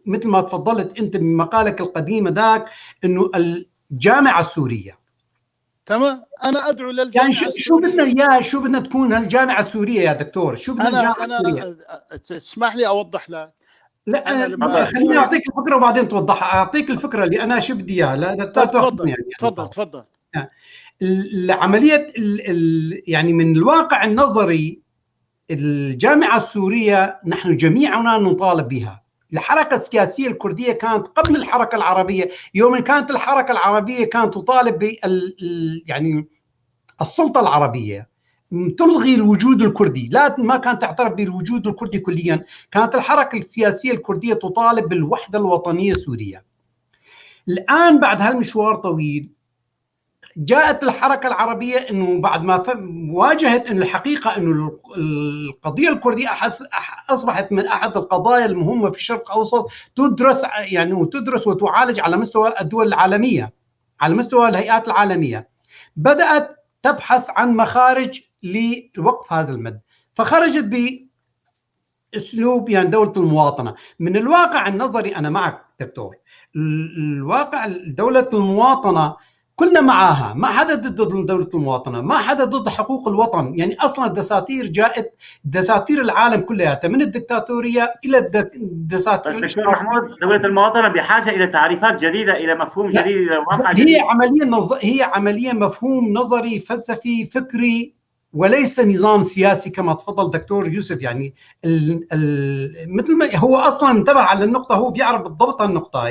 مثل ما تفضلت أنت بمقالك القديم ذاك، إنه الجامعة السورية. تمام، أنا أدعو للجامعة يعني شو بدنا تكون هالجامعة السورية يا دكتور؟ شو بدنا أنا اسمح لي أوضح لك. لا خليني أعطيك الفكرة وبعدين توضحها. أعطيك الفكرة اللي أنا شو بدي إياها. لا تفضل. العملية يعني من الواقع النظري، الجامعة السورية نحن جميعنا نطالب بها. الحركة السياسية الكردية كانت قبل الحركة العربية. يوم كانت الحركة العربية كانت تطالب يعني السلطة العربية تلغي الوجود الكردي، ما كانت تعترف بالوجود الكردي كليا. كانت الحركة السياسية الكردية تطالب بالوحدة الوطنية السورية. الآن بعد هالمشوار طويل جاءت الحركة العربية إنه بعد ما واجهت إن الحقيقة إنه القضية الكردية أصبحت من أحد القضايا المهمة في الشرق الأوسط، تدرس وتعالج على مستوى الدول العالمية، على مستوى الهيئات العالمية. بدأت تبحث عن مخارج لوقف هذا المد، فخرجت بأسلوب يعني دولة المواطنة. من الواقع النظري أنا معك دكتور، الواقع دولة المواطنة كلنا معاها، ما حدا ضد دولة المواطنة، ما حدا ضد حقوق الوطن. يعني أصلا الدساتير جاءت، دساتير العالم كلها من الدكتاتورية إلى الدساتير. دكتور محمود، دولة المواطنة بحاجة إلى تعريفات جديدة، إلى مفهوم جديد، إلى واقع جديد. هي عمليا مفهوم نظري فلسفي فكري وليس نظام سياسي كما تفضل دكتور يوسف. يعني مثل ما هو اصلا انتبه على النقطه، هو بيعرف بالضبط النقطه.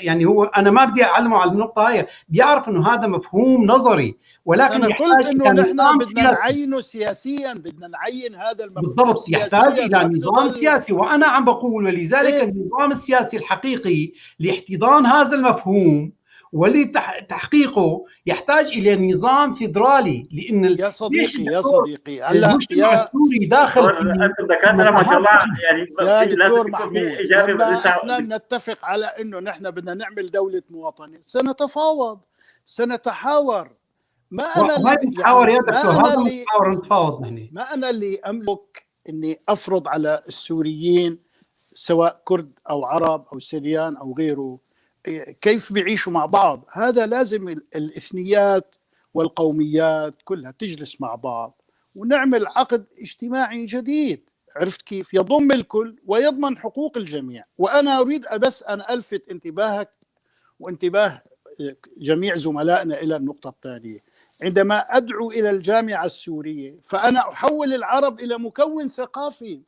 يعني هو انا ما بدي اعلمه على النقطه هاي، بيعرف انه هذا مفهوم نظري، ولكن أنا يحتاج قلت إنه إلى نحن نظام بدنا سياسي. نعينه سياسيا، بدنا نعين هذا المفهوم بالضبط، يحتاج سياسيا الى نظام سياسي. وانا عم بقول ولذلك النظام السياسي الحقيقي لاحتضان هذا المفهوم ولتحقيقه يحتاج الى نظام فيدرالي. لان يا صديقي هلا المجتمع السوري داخل انتم دكاتره ما شاء الله، يعني يا دكتور محمود، اجابه لما احنا بنتفق على انه نحن بدنا نعمل دوله مواطنه سنتفاوض سنتحاور. ما انا ما نتحاور يا دكتور، هذا نتحاور نتفاوض نحن. ما انا اللي املك اني افرض على السوريين سواء كرد او عرب او سريان او غيره كيف بيعيشوا مع بعض. هذا لازم الاثنيات والقوميات كلها تجلس مع بعض ونعمل عقد اجتماعي جديد، عرفت كيف، يضم الكل ويضمن حقوق الجميع. وأنا أريد بس أن ألفت انتباهك وانتباه جميع زملائنا إلى النقطة التالية. عندما أدعو إلى الجامعة السورية فأنا أحول العرب إلى مكون ثقافي،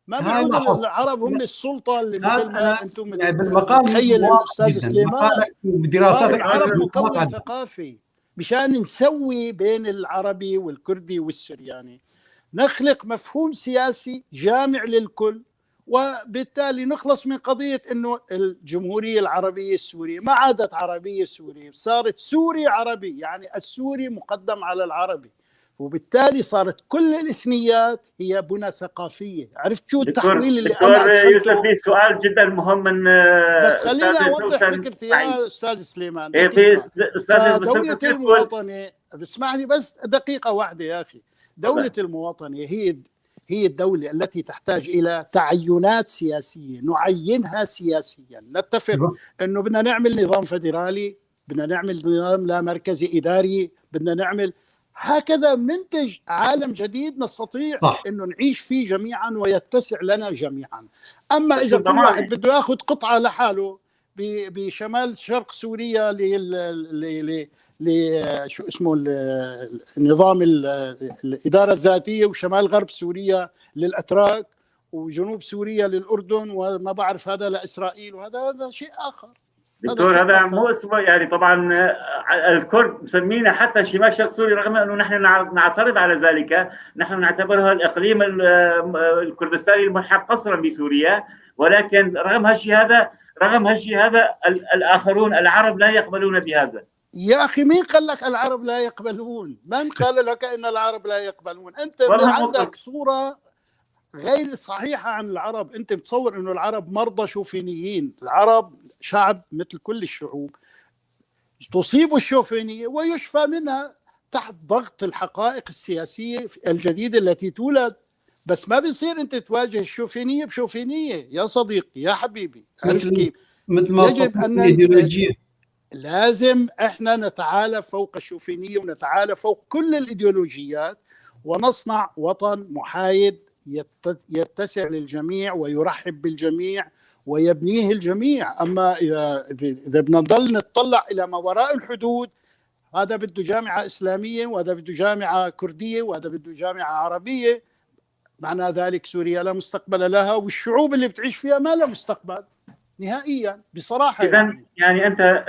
ما بيقول العرب هم السلطة اللي مثل ما أنتم تخيل الأستاذ سليمان. صار العرب مكون ثقافي مشان نسوي بين العربي والكردي والسرياني، نخلق مفهوم سياسي جامع للكل، وبالتالي نخلص من قضية أنه الجمهورية العربية السورية ما عادت عربية سورية، صارت سوري عربي، يعني السوري مقدم على العربي، وبالتالي صارت كل الاثنيات هي بنى ثقافيه. عرفت شو التحويل اللي انا دكتور يوسف، في سؤال جدا مهم من بس خليني اوضح فكرتي يا استاذ سليمان. دولة المواطنه، اسمعني بس دقيقه واحده يا اخي. دولة المواطنه هي الدولة التي تحتاج إلى تعينات سياسية، نعينها سياسيا، نتفق أنه بدنا نعمل نظام فدرالي، بدنا نعمل نظام لا مركزي إداري، بدنا نعمل هكذا منتج عالم جديد نستطيع أنه نعيش فيه جميعا ويتسع لنا جميعا. أما إذا كل واحد بده يأخذ قطعة لحاله بشمال شرق سوريا شو اسمه النظام الإدارة الذاتية، وشمال غرب سوريا للأتراك، وجنوب سوريا للأردن، وما بعرف هذا لإسرائيل، وهذا شيء آخر. دكتور هذا مو اسمه، يعني طبعا الكرد مسمينا حتى شمال شرق سوريا، رغم انه نحن نعترض على ذلك، نحن نعتبرها الاقليم الكردستاني الملحق قصرا بسوريا، ولكن رغم هالشيء هذا الاخرون العرب لا يقبلون بهذا. يا اخي مين قال لك العرب لا يقبلون؟ من قال لك ان العرب لا يقبلون؟ انت عندك صورة غير صحيحة عن العرب. انت بتصور انه العرب مرضى شوفينيين. العرب شعب مثل كل الشعوب تصيب الشوفينية ويشفى منها تحت ضغط الحقائق السياسية الجديدة التي تولد. بس ما بيصير انت تواجه الشوفينية بشوفينية يا صديقي يا حبيبي، عرفت كيف؟ مثل ما يجب ان لازم احنا نتعالى فوق الشوفينية ونتعالى فوق كل الايديولوجيات ونصنع وطن محايد يتسع للجميع ويرحب بالجميع ويبنيه الجميع. أما إذا بنضل نتطلع إلى ما وراء الحدود، هذا بده جامعة إسلامية وهذا بده جامعة كردية وهذا بده جامعة عربية، معنى ذلك سوريا لا مستقبل لها، والشعوب اللي بتعيش فيها ما لها مستقبل نهائيا بصراحة. يعني انت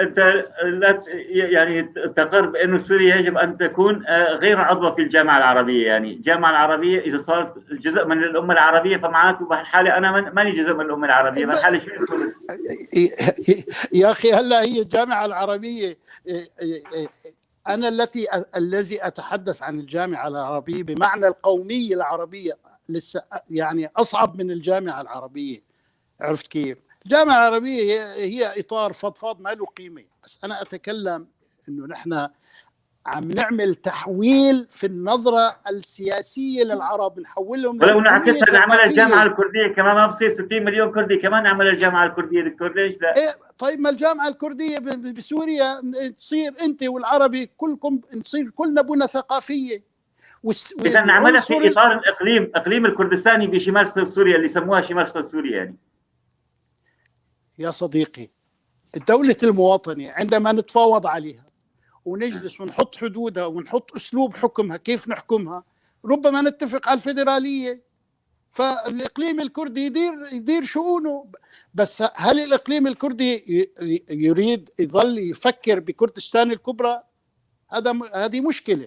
يعني تقر بانه سوريا يجب ان تكون غير عضوة في الجامعة العربية. يعني الجامعة العربية اذا صارت جزء من الامة العربية فمعناته بهالحالة انا ماني جزء من الامة العربية. بهالحالة شو يكون؟ يا اخي هلا هي الجامعة العربية، انا الذي اتحدث عن الجامعة العربية بمعنى القومية العربية، لسه يعني اصعب من الجامعة العربية. عرفت كيف؟ الجامعة العربية هي إطار فضفاض ما له قيمة. بس أنا أتكلم إنه نحن عم نعمل تحويل في النظرة السياسية للعرب، نحولهم ولو نعكسها نعمل الجامعة الكردية كمان ما بصير 60 مليون كردي كمان نعمل الجامعة الكردية. دكتور ليش لا؟ إيه طيب ما الجامعة الكردية بسوريا تصير أنت والعربي كلكم نصير كلنا بنى ثقافية. إذا نعملها في إطار إقليم الكردستاني بشمال سوريا اللي يسموها شمال سوريا. يعني يا صديقي الدولة المواطنة عندما نتفاوض عليها ونجلس ونحط حدودها ونحط أسلوب حكمها كيف نحكمها، ربما نتفق على الفيدرالية، فالإقليم الكردي يدير شؤونه. بس هل الإقليم الكردي يريد يظل يفكر بكردستان الكبرى؟ هذه مشكلة.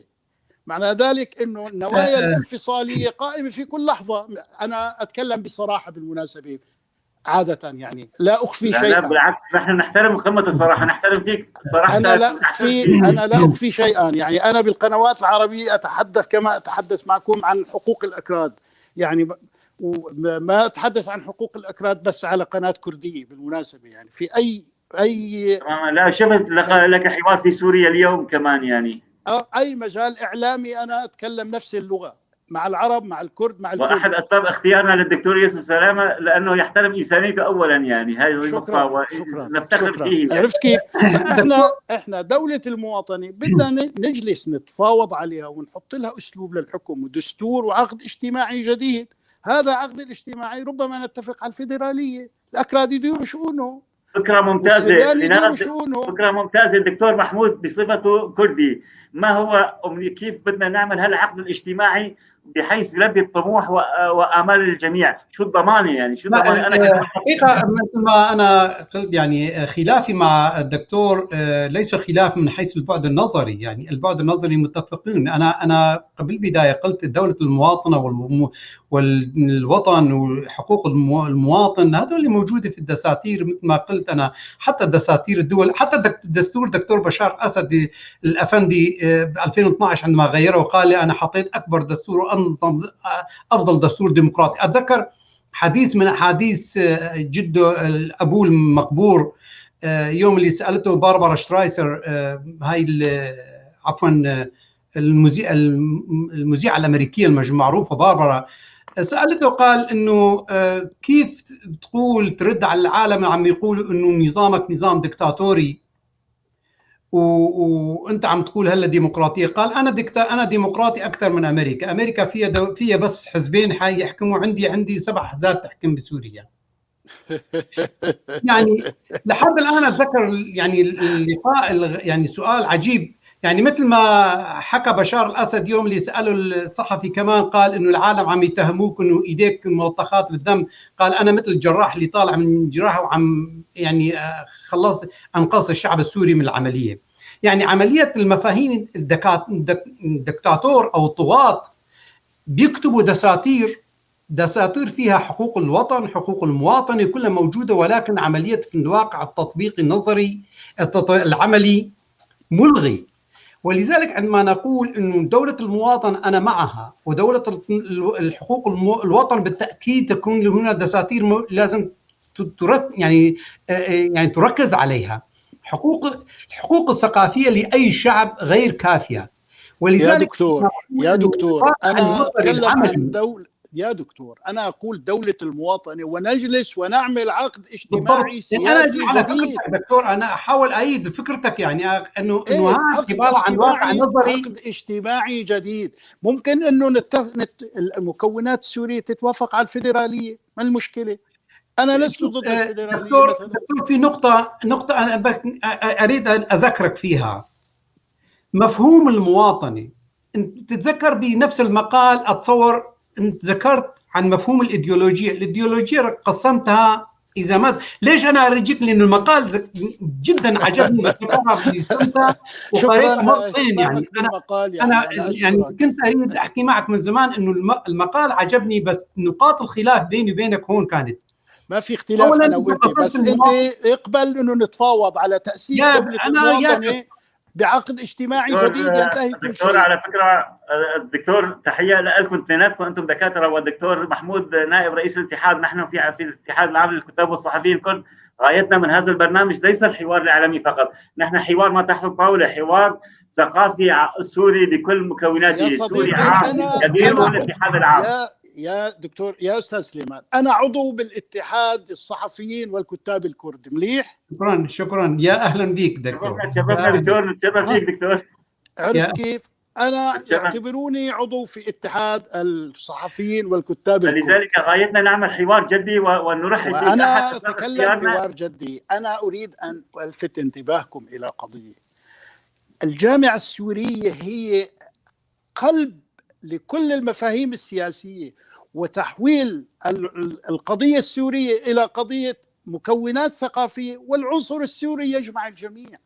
معنى ذلك أنه النوايا الانفصالية قائمة في كل لحظة. أنا أتكلم بصراحة بالمناسبة، عادة يعني لا أخفي شيئا. لا بالعكس، نحن نحترم قمة الصراحة، نحترم فيك صراحة. أنا لا أخفي شيئا. يعني أنا بالقنوات العربية أتحدث كما أتحدث معكم عن حقوق الأكراد، يعني ما أتحدث عن حقوق الأكراد بس على قناة كردية بالمناسبة. يعني في أي لا شفت لك حوار في سوريا اليوم كمان، يعني أي مجال إعلامي أنا أتكلم نفس اللغة مع العرب مع الكرد مع الكرد. واحد اسباب اختيارنا للدكتور يوسف سلامه لانه يحترم انسانيته اولا، يعني هذه النقطه ونفتخر فيه. عرفت كيف؟ احنا دوله المواطنه بدنا نجلس نتفاوض عليها ونحط لها اسلوب للحكم ودستور وعقد اجتماعي جديد. هذا عقد الاجتماعي ربما نتفق على الفيدراليه، الاكراد يديروا شؤونه. فكره ممتازه، فكره ممتازه. الدكتور محمود بصفته كردي، ما هو كيف بدنا نعمل هالعقد الاجتماعي بحيث يلبي الطموح وآمال الجميع؟ شو الضمانة يعني؟ شو الضمانة؟ حقيقة مثل ما أنا قلت، يعني خلافي مع الدكتور ليس خلاف من حيث البعد النظري. يعني البعد النظري متفقين. أنا قبل البداية قلت دولة المواطنة والوطن وحقوق المواطن هذول اللي موجودة في الدساتير. مثل ما قلت أنا، حتى الدساتير الدول، حتى دستور دكتور بشار الأسد الأفندي ب 2012 عندما غيره وقال لي أنا حطيت أكبر دستور أفضل دستور ديمقراطي. أتذكر حديث من أحاديث جده أبوه المقبور يوم اللي سألته باربرا شترايسر، هاي عفوا المذيعة الأمريكية المعروفة باربرا، سألته قال إنه كيف تقول ترد على العالم عم يقولوا إنه نظامك نظام دكتاتوري وانت عم تقول هلا ديمقراطيه؟ قال انا ديمقراطي اكثر من امريكا. امريكا فيها بس حزبين يحكموا، عندي 7 احزاب تحكم بسوريا. يعني لحد الان اتذكر يعني اللقاء، يعني سؤال عجيب. يعني مثل ما حكى بشار الاسد يوم اللي ساله الصحفي كمان، قال انه العالم عم يتهموك انه ايديك ملطخات بالدم. قال انا مثل الجراح اللي طالع من جراحه وعم يعني انقذ الشعب السوري من العمليه. يعني عمليه المفاهيم الدكتاتور او الطغاة بيكتبوا دساتير فيها حقوق الوطن، حقوق المواطنه كلها موجوده، ولكن عمليه في الواقع التطبيق النظري العملي ملغي. ولذلك عندما نقول انه دولة المواطن انا معها، ودولة الحقوق الوطن بالتأكيد تكون هنا دساتير لازم يعني تركز عليها. الحقوق الثقافية لأي شعب غير كافية. ولذلك يا دكتور انا اتكلم عن أنا أقول دولة المواطنة، ونجلس ونعمل عقد اجتماعي سياسي جديد. دكتور أنا أحاول أعيد فكرتك، يعني إنه هذا عبارة عن واقع نظري. عقد اجتماعي جديد ممكن إنه المكونات السورية تتوافق على الفيدرالية، ما المشكلة؟ أنا لست ضد الفيدرالية. دكتور في نقطة أنا أريد أن أذكرك فيها. مفهوم المواطنة، أنت تتذكر بنفس المقال أتصور أنت ذكرت عن مفهوم الإيديولوجية قسمتها. إذا ما ليش أنا أرجيك؟ لأن المقال جدا عجبني. شكرا مرتين. يعني أنا يعني كنت أريد أحكي معك من زمان إنه المقال عجبني، بس نقاط الخلاف بيني وبينك هون كانت. ما في اختلاف أنا وأنت، بس أنت اقبل إنه نتفاوض على تأسيس دولة المواطنة بعقد اجتماعي جديد ينتهي كل شيء. على فكرة الدكتور تحية لكم اثنيناتكم، أنتم دكاترة، والدكتور محمود نائب رئيس الاتحاد. نحن في الاتحاد العام للكتاب والصحفيين الكرد غايتنا من هذا البرنامج ليس الحوار الإعلامي فقط، نحن حوار ما تحت الطاولة، حوار ثقافي سوري بكل مكوناته. سوري عام يديره الاتحاد العام. يا دكتور، يا أستاذ سليمان، أنا عضو بالاتحاد الصحفيين والكتاب الكرد. مليح؟ شكرا يا أهلا بيك دكتور. شرفنا دكتور، نتشرف فيك دكتور. عرفت كيف؟ أنا يعتبروني عضو في اتحاد الصحفيين والكتاب الكرد. لذلك غايتنا نعمل حوار جدي ونرحب بك. أنا أتكلم حوار جدي. أنا أريد أن ألفت انتباهكم إلى قضية. الجامعة السورية هي قلب لكل المفاهيم السياسية، وتحويل القضية السورية إلى قضية مكونات ثقافية، والعنصر السوري يجمع الجميع.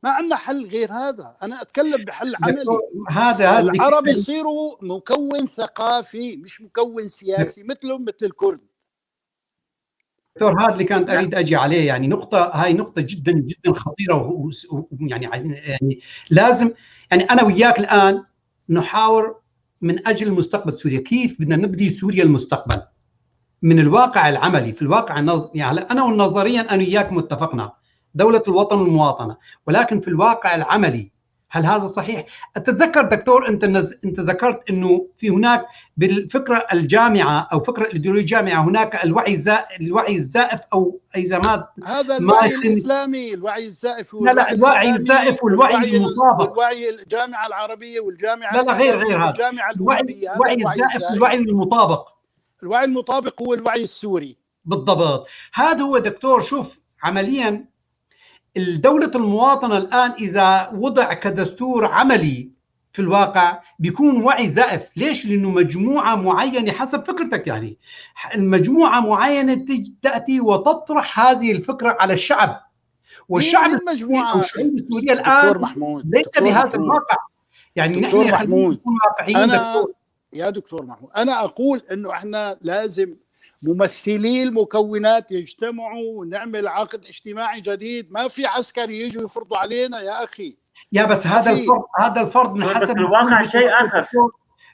ما عندنا حل غير هذا. أنا أتكلم بحل عملي. هذا العرب يصيروا مكون ثقافي مش مكون سياسي مثلهم مثل الكرد. دكتور، هذا اللي كانت اريد اجي عليه، يعني هاي نقطه جدا جدا خطيره، يعني لازم، يعني انا وياك الان نحاور من اجل مستقبل سوريا، كيف بدنا نبني سوريا المستقبل من الواقع العملي. في الواقع يعني انا ونظريا انا وياك متفقنا دوله الوطن والمواطنه، ولكن في الواقع العملي هل هذا صحيح؟ تتذكر دكتور انت ذكرت انه في هناك بالفكره الجامعه او فكره الايديولوجيه الجامعه هناك الوعي الزائف، او اذا هذا الوعي الاسلامي، الوعي الزائف، لا الوعي الزائف والوعي المطابق، والوعي الجامعه العربيه والجامعه لا غير هذا، والجامعه الأولمبية. الوعي الزائف والوعي المطابق. الوعي المطابق هو الوعي السوري بالضبط. هذا هو دكتور. شوف عمليا الدولة المواطنة الآن إذا وضع كدستور عملي في الواقع بيكون وعي زائف. ليش؟ لأنه مجموعة معينة حسب فكرتك، يعني مجموعة معينة تأتي وتطرح هذه الفكرة على الشعب، والشعب المجموعة السوري الآن ليس بهذا الواقع. يعني دكتور نحن محمود، يا دكتور محمود، أنا أقول إنه إحنا لازم ممثلي المكونات يجتمعوا ونعمل عقد اجتماعي جديد. ما في عسكري يجوا يفرضوا علينا يا أخي. يا بس هذا الفرض من حسب الواقع شيء آخر،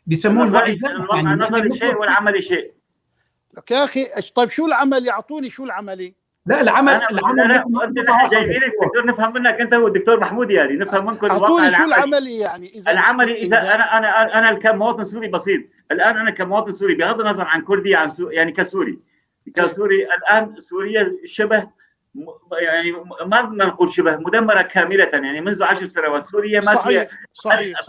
بيسموه الوعي يعني النظري شيء والعملي شيء. يا أخي طيب شو العملي؟ أعطوني شو العملي. لا العمل انت جايبينك دكتور نفهم منك انت والدكتور محمود، يعني نفهم منكم الواقع شو العملي. يعني العملي اذا انا كمواطن سوري بسيط الان، انا كمواطن سوري بغض النظر عن كردي عن يعني كسوري الان سوريا شبه، يعني ما بدنا نقول شبه، مدمره كامله، يعني منذ 10 سنوات سوريا ما في صحيح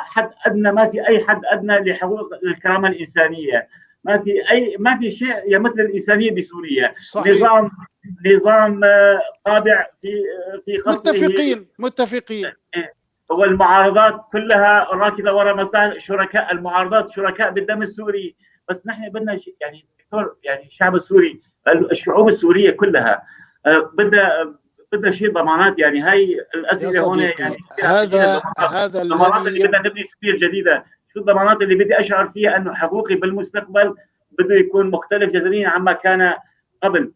حد ادنى، ما في اي حد ادنى لحقوق الكرامه الانسانيه، ما في شيء يمثل الانسانيه بسوريا. صحيح. نظام طابع في قصده. متفقين. والمعارضات كلها راكده وراء مصالح شركاء، المعارضات شركاء بالدم السوري. بس نحن بدنا يعني دكتور، يعني الشعب السوري، الشعوب السوريه كلها بدنا شيء ضمانات. يعني هاي الاسئله هون، يعني هذا الضمانات اللي بدنا نبني سوريا الجديده. شو الضمانات اللي بدي اشعر فيها انه حقوقي بالمستقبل بده يكون مختلف جذريا عما كان قبل؟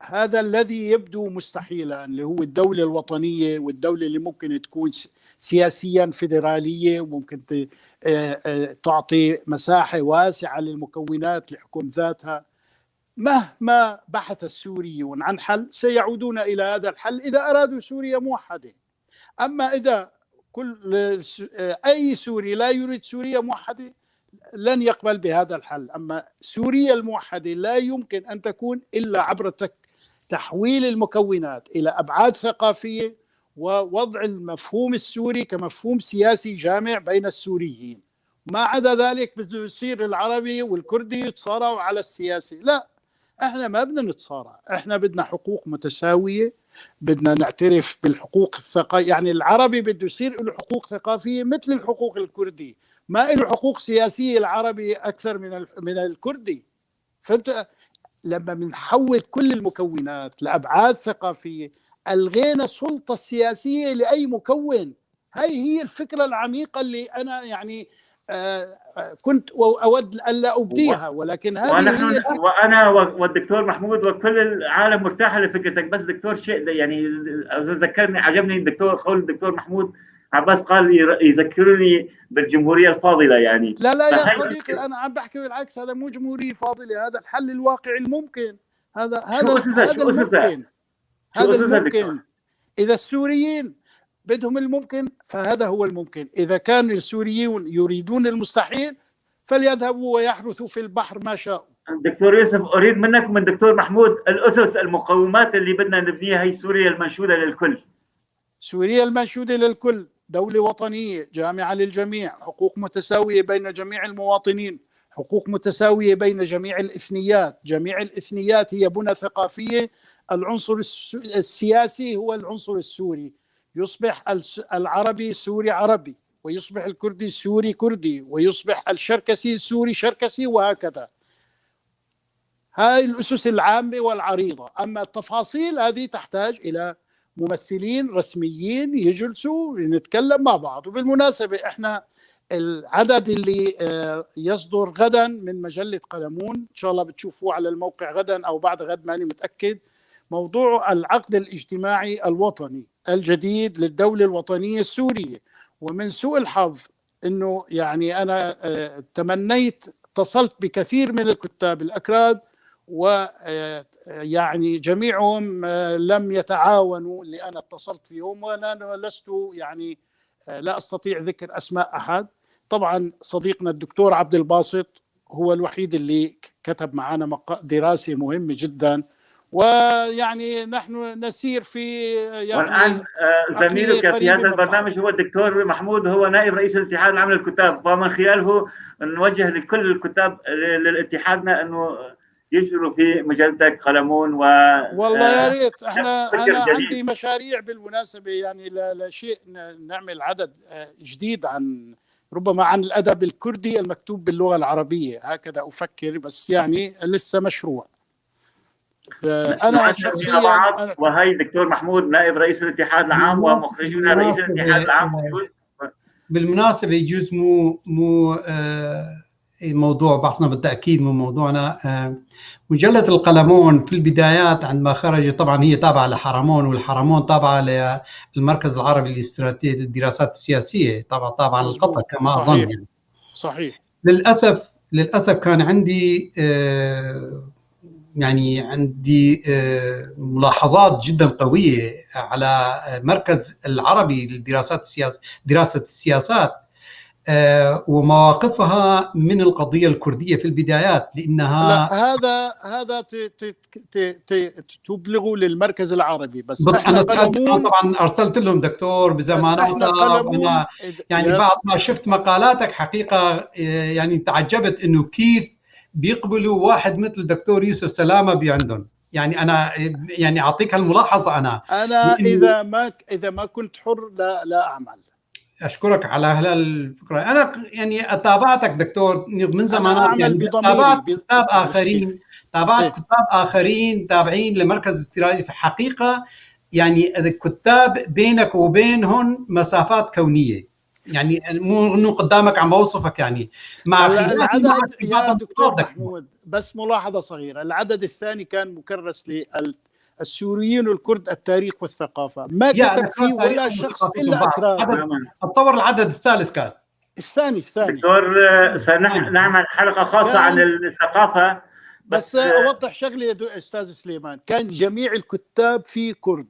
هذا الذي يبدو مستحيلا، اللي هو الدولة الوطنية، والدولة اللي ممكن تكون سياسيا فيدرالية، وممكن تعطي مساحة واسعة للمكونات لحكم ذاتها. مهما بحث السوريون عن حل سيعودون إلى هذا الحل إذا أرادوا سوريا موحدة. أما إذا أي سوري لا يريد سوريا موحدة لن يقبل بهذا الحل. أما سوريا الموحدة لا يمكن أن تكون إلا عبر تحويل المكونات إلى أبعاد ثقافية، ووضع المفهوم السوري كمفهوم سياسي جامع بين السوريين. ما عدا ذلك بده يصير العربي والكردي يتصارعوا على السياسي. لا، احنا ما بدنا نتصارع، احنا بدنا حقوق متساوية، بدنا نعترف بالحقوق الثقافية. يعني العربي بده يصير له حقوق ثقافية مثل الحقوق الكردي، ما له حقوق سياسية العربي أكثر من الكردي. فأنت لما بنحول كل المكونات لأبعاد ثقافية ألغينا السلطة السياسية لأي مكون. هي الفكرة العميقة اللي أنا يعني كنت أود ألا أبديها، ولكن هذه هي الفكرة. وأنا والدكتور محمود وكل العالم مرتاحة لفكرتك. بس دكتور شيء يعني ذكرني، عجبني الدكتور قول الدكتور محمود عباس، قال يذكرني بالجمهورية الفاضلة. يعني لا يا صديقي، أنا عم بحكي بالعكس. هذا مو جمهورية فاضلة، هذا الحل الواقعي الممكن. هذا الممكن. إذا السوريين بدهم الممكن فهذا هو الممكن. إذا كان السوريون يريدون المستحيل فليذهبوا ويحرثوا في البحر ما شاءوا. دكتور يوسف، أريد منك ومن دكتور محمود الأسس، المقومات اللي بدنا نبنيها. هي سوريا المنشودة للكل. سوريا المنشودة للكل، دولة وطنية جامعة للجميع، حقوق متساوية بين جميع المواطنين، حقوق متساوية بين جميع الإثنيات. جميع الإثنيات هي بنى ثقافية. العنصر السياسي هو العنصر السوري. يصبح العربي سوري عربي، ويصبح الكردي سوري كردي، ويصبح الشركسي سوري شركسي، وهكذا. هاي الأسس العامة والعريضة. أما التفاصيل هذه تحتاج إلى ممثلين رسميين يجلسوا نتكلم مع بعض. وبالمناسبة إحنا العدد اللي يصدر غدا من مجلة قلمون، إن شاء الله بتشوفوه على الموقع غدا أو بعد غد، ماني متأكد، موضوع العقد الاجتماعي الوطني الجديد للدولة الوطنية السورية. ومن سوء الحظ أنه يعني أنا اتصلت بكثير من الكتاب الأكراد، ويعني جميعهم لم يتعاونوا اللي أنا اتصلت فيهم، وأنا لست يعني لا أستطيع ذكر أسماء أحد. طبعا صديقنا الدكتور عبد الباسط هو الوحيد اللي كتب معنا دراسة مهمة جدا، ويعني نحن نسير في يعني. والآن زميلك في هذا البرنامج هو الدكتور محمود، هو نائب رئيس الاتحاد العام للكتاب، ومن خلاله نوجه لكل الكتاب للاتحادنا أنه يجروا في مجلتك قلمون. والله يا ريت. أنا عندي مشاريع بالمناسبة، يعني لا شيء نعمل عدد جديد عن ربما عن الأدب الكردي المكتوب باللغة العربية، هكذا أفكر، بس يعني لسه مشروع. أنا شخصيا وهي الدكتور محمود نائب رئيس الاتحاد العام ومخرجنا رئيس الاتحاد العام موجود. بالمناسبة يجوز مو موضوع بحثنا بالتأكيد من موضوعنا. مجلة القلمون في البدايات عندما خرجت طبعا هي تابعة لحرمون، والحرمون تابعة للمركز العربي الاستراتيجي للدراسات السياسية، طبعا للقطر كما أظن. يعني صحيح. للأسف كان عندي ملاحظات جدا قوية على المركز العربي للدراسات دراسة السياسات ومواقفها من القضية الكردية في البدايات، لأنها هذا تبلغوا للمركز العربي. بس أنا طبعا أرسلت لهم دكتور بزماناتها، يعني بعد ما شفت مقالاتك حقيقة يعني تعجبت إنه كيف بيقبلوا واحد مثل الدكتور يوسف سلامة بعندهم. يعني أنا يعني أعطيك هالملاحظة. أنا إذا ما كنت حر لا أعمل. أشكرك على هالفكرة. أنا يعني تابعتك دكتور من زمان، يعني تابعت كتاب آخرين تابعين لمركز استراتيجي في حقيقة. يعني الكتاب بينك وبينهم مسافات كونية، يعني مو إنه قدامك عم بوصفك يعني مع العدد يا دكتور محمود. بس ملاحظة صغيرة، العدد الثاني كان مكرس السوريين الكرد التاريخ والثقافة، ما كتب فيه ولا شخص إلا أكراد. أتصور العدد الثالث كان الثاني. دكتور سنعمل حلقة خاصة عن الثقافة. بس أوضح شغلة يا أستاذ سليمان، كان جميع الكتاب فيه كرد،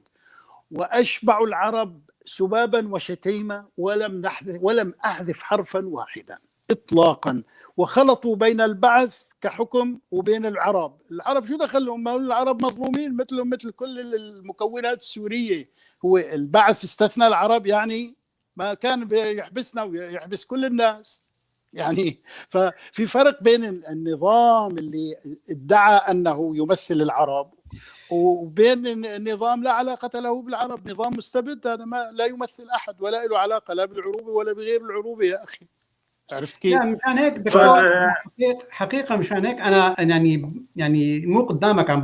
وأشبع العرب سبابا وشتيمة، ولم أحذف حرفا واحدا إطلاقا. وخلطوا بين البعث كحكم وبين العرب شو دخلهم؟ ما العرب مظلومين مثلهم مثل كل المكونات السورية. هو البعث استثنى العرب؟ يعني ما كان يحبسنا ويحبس كل الناس يعني. ففي فرق بين النظام اللي ادعى أنه يمثل العرب وبين النظام لا علاقة له بالعرب، نظام مستبد. هذا ما لا يمثل أحد ولا له علاقة لا بالعروبة ولا بغير العروبة يا أخي. عرفت كيف؟ مشان هيك حقيقة مشان هيك أنا يعني مو قدامك عم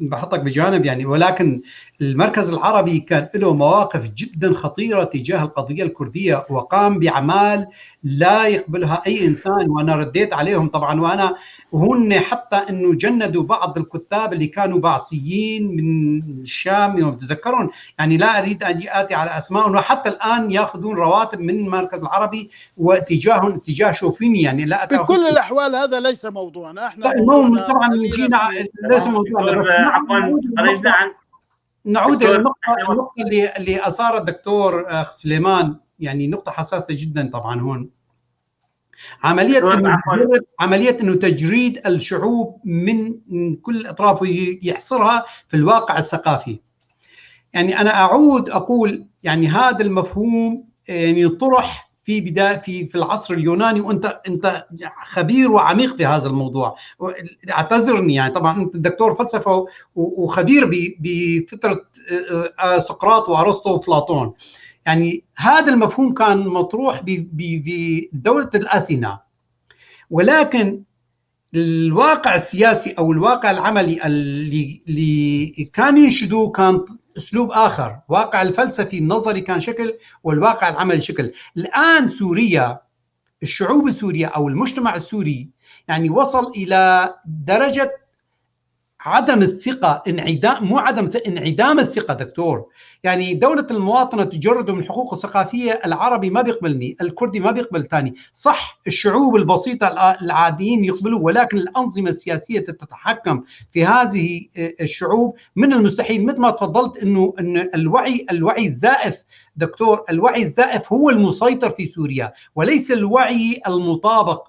بحطك بجانب يعني، ولكن المركز العربي كان له مواقف جدا خطيرة تجاه القضية الكردية، وقام بأعمال لا يقبلها أي إنسان، وأنا رديت عليهم طبعا. وهن حتى إنه جندوا بعض الكتاب اللي كانوا بعثيين من الشام، يوم تذكرون يعني، لا أريد أن آتي على أسمائهم، وحتى الآن يأخذون رواتب من المركز العربي واتجاه شوفيني يعني. لا بكل الأحوال هذا ليس موضوعنا احنا. طبعا جينا ليس موضوعنا، بس نعود إلى النقطة اللي أثار الدكتور سليمان، يعني نقطة حساسة جدا طبعا. هون عملية إنه تجريد الشعوب من كل الأطراف ويحصرها في الواقع الثقافي. يعني أنا أعود أقول يعني هذا المفهوم يعني طرح في بداية في العصر اليوناني، وأنت خبير وعميق في هذا الموضوع. اعتذرني يعني، طبعا أنت دكتور فلسفة وخبير بفترة سقراط وأرسطو وأفلاطون. يعني هذا المفهوم كان مطروح بدولة الأثينا، ولكن الواقع السياسي أو الواقع العملي اللي كان ينشدوه كان أسلوب آخر. واقع الفلسفي النظري كان شكل، والواقع العملي شكل. الآن سوريا، الشعوب السورية أو المجتمع السوري يعني وصل إلى درجة عدم الثقة، انعدام، مو عدم، انعدام الثقة دكتور. يعني دولة المواطنة تجرد من الحقوق الثقافية، العربي ما بيقبلني، الكردي ما بيقبل ثاني. صح الشعوب البسيطة العاديين يقبلوا، ولكن الأنظمة السياسية تتحكم في هذه الشعوب من المستحيل. مثل ما تفضلت إنه الوعي الزائف دكتور، الوعي الزائف هو المسيطر في سوريا وليس الوعي المطابق.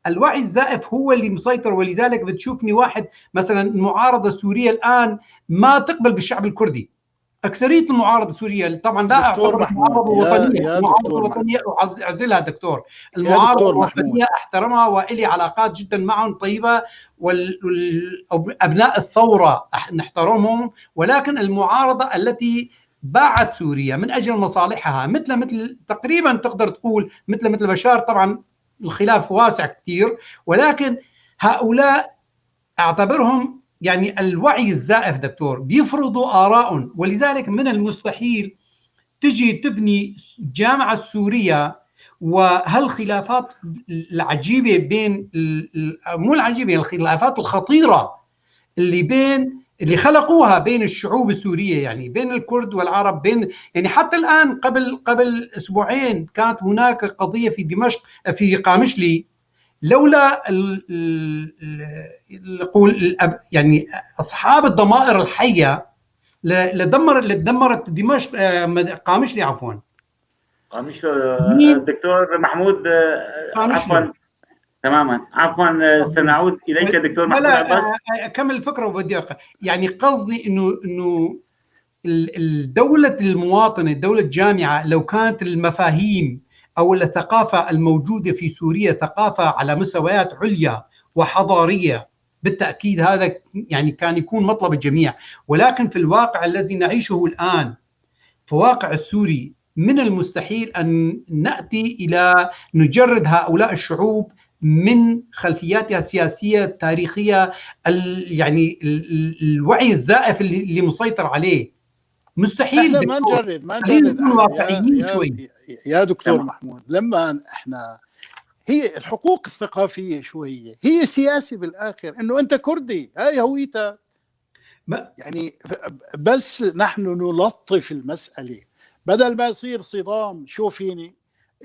الوعي الزائف هو اللي مسيطر، ولذلك بتشوفني واحد مثلا المعارضة السورية الآن ما تقبل بالشعب الكردي. أكثرية المعارضة السورية طبعا لا أعتبر معارضة وطنية، معارضة وطنية أعزلها دكتور. المعارضة الوطنية أحترمها وإلي علاقات جدا معهم طيبة، وأبناء الثورة نحترمهم، ولكن المعارضة التي باعت سوريا من أجل مصالحها، مثل تقريبا تقدر تقول مثل بشار، طبعا الخلاف واسع كثير، ولكن هؤلاء اعتبرهم يعني الوعي الزائف دكتور، بيفرضوا آراءهم. ولذلك من المستحيل تجي تبني جامعة سورية وهالخلافات العجيبة بين، مو العجيبة، الخلافات الخطيرة اللي خلقوها بين الشعوب السورية، يعني بين الكرد والعرب، بين يعني حتى الآن قبل أسبوعين كانت هناك قضية في دمشق في قامشلي، لولا يعني أصحاب الضمائر الحية لدمرت دمشق، قامشلي عفوا. دكتور محمود عفوا تماما، عفوا سنعود اليك دكتور محمود عباس. اكمل الفكره وبدي يعني قصدي انه الدوله المواطنه، الدوله الجامعه، لو كانت المفاهيم او الثقافه الموجوده في سوريا ثقافه على مستويات عليا وحضاريه، بالتاكيد هذا يعني كان يكون مطلب الجميع. ولكن في الواقع الذي نعيشه الان، في واقع السوري، من المستحيل ان ناتي الى نجرد هؤلاء الشعوب من خلفياتها السياسية التاريخية، يعني الوعي الزائف اللي مسيطر عليه. مستحيل. ما نجرد واقعيين شوي يا دكتور محمود. لما احنا هي الحقوق الثقافية شو هي سياسة بالآخر، انه انت كردي هاي هويتك يعني. بس نحن نلطف المسألة، بدل ما يصير صدام شو فيني،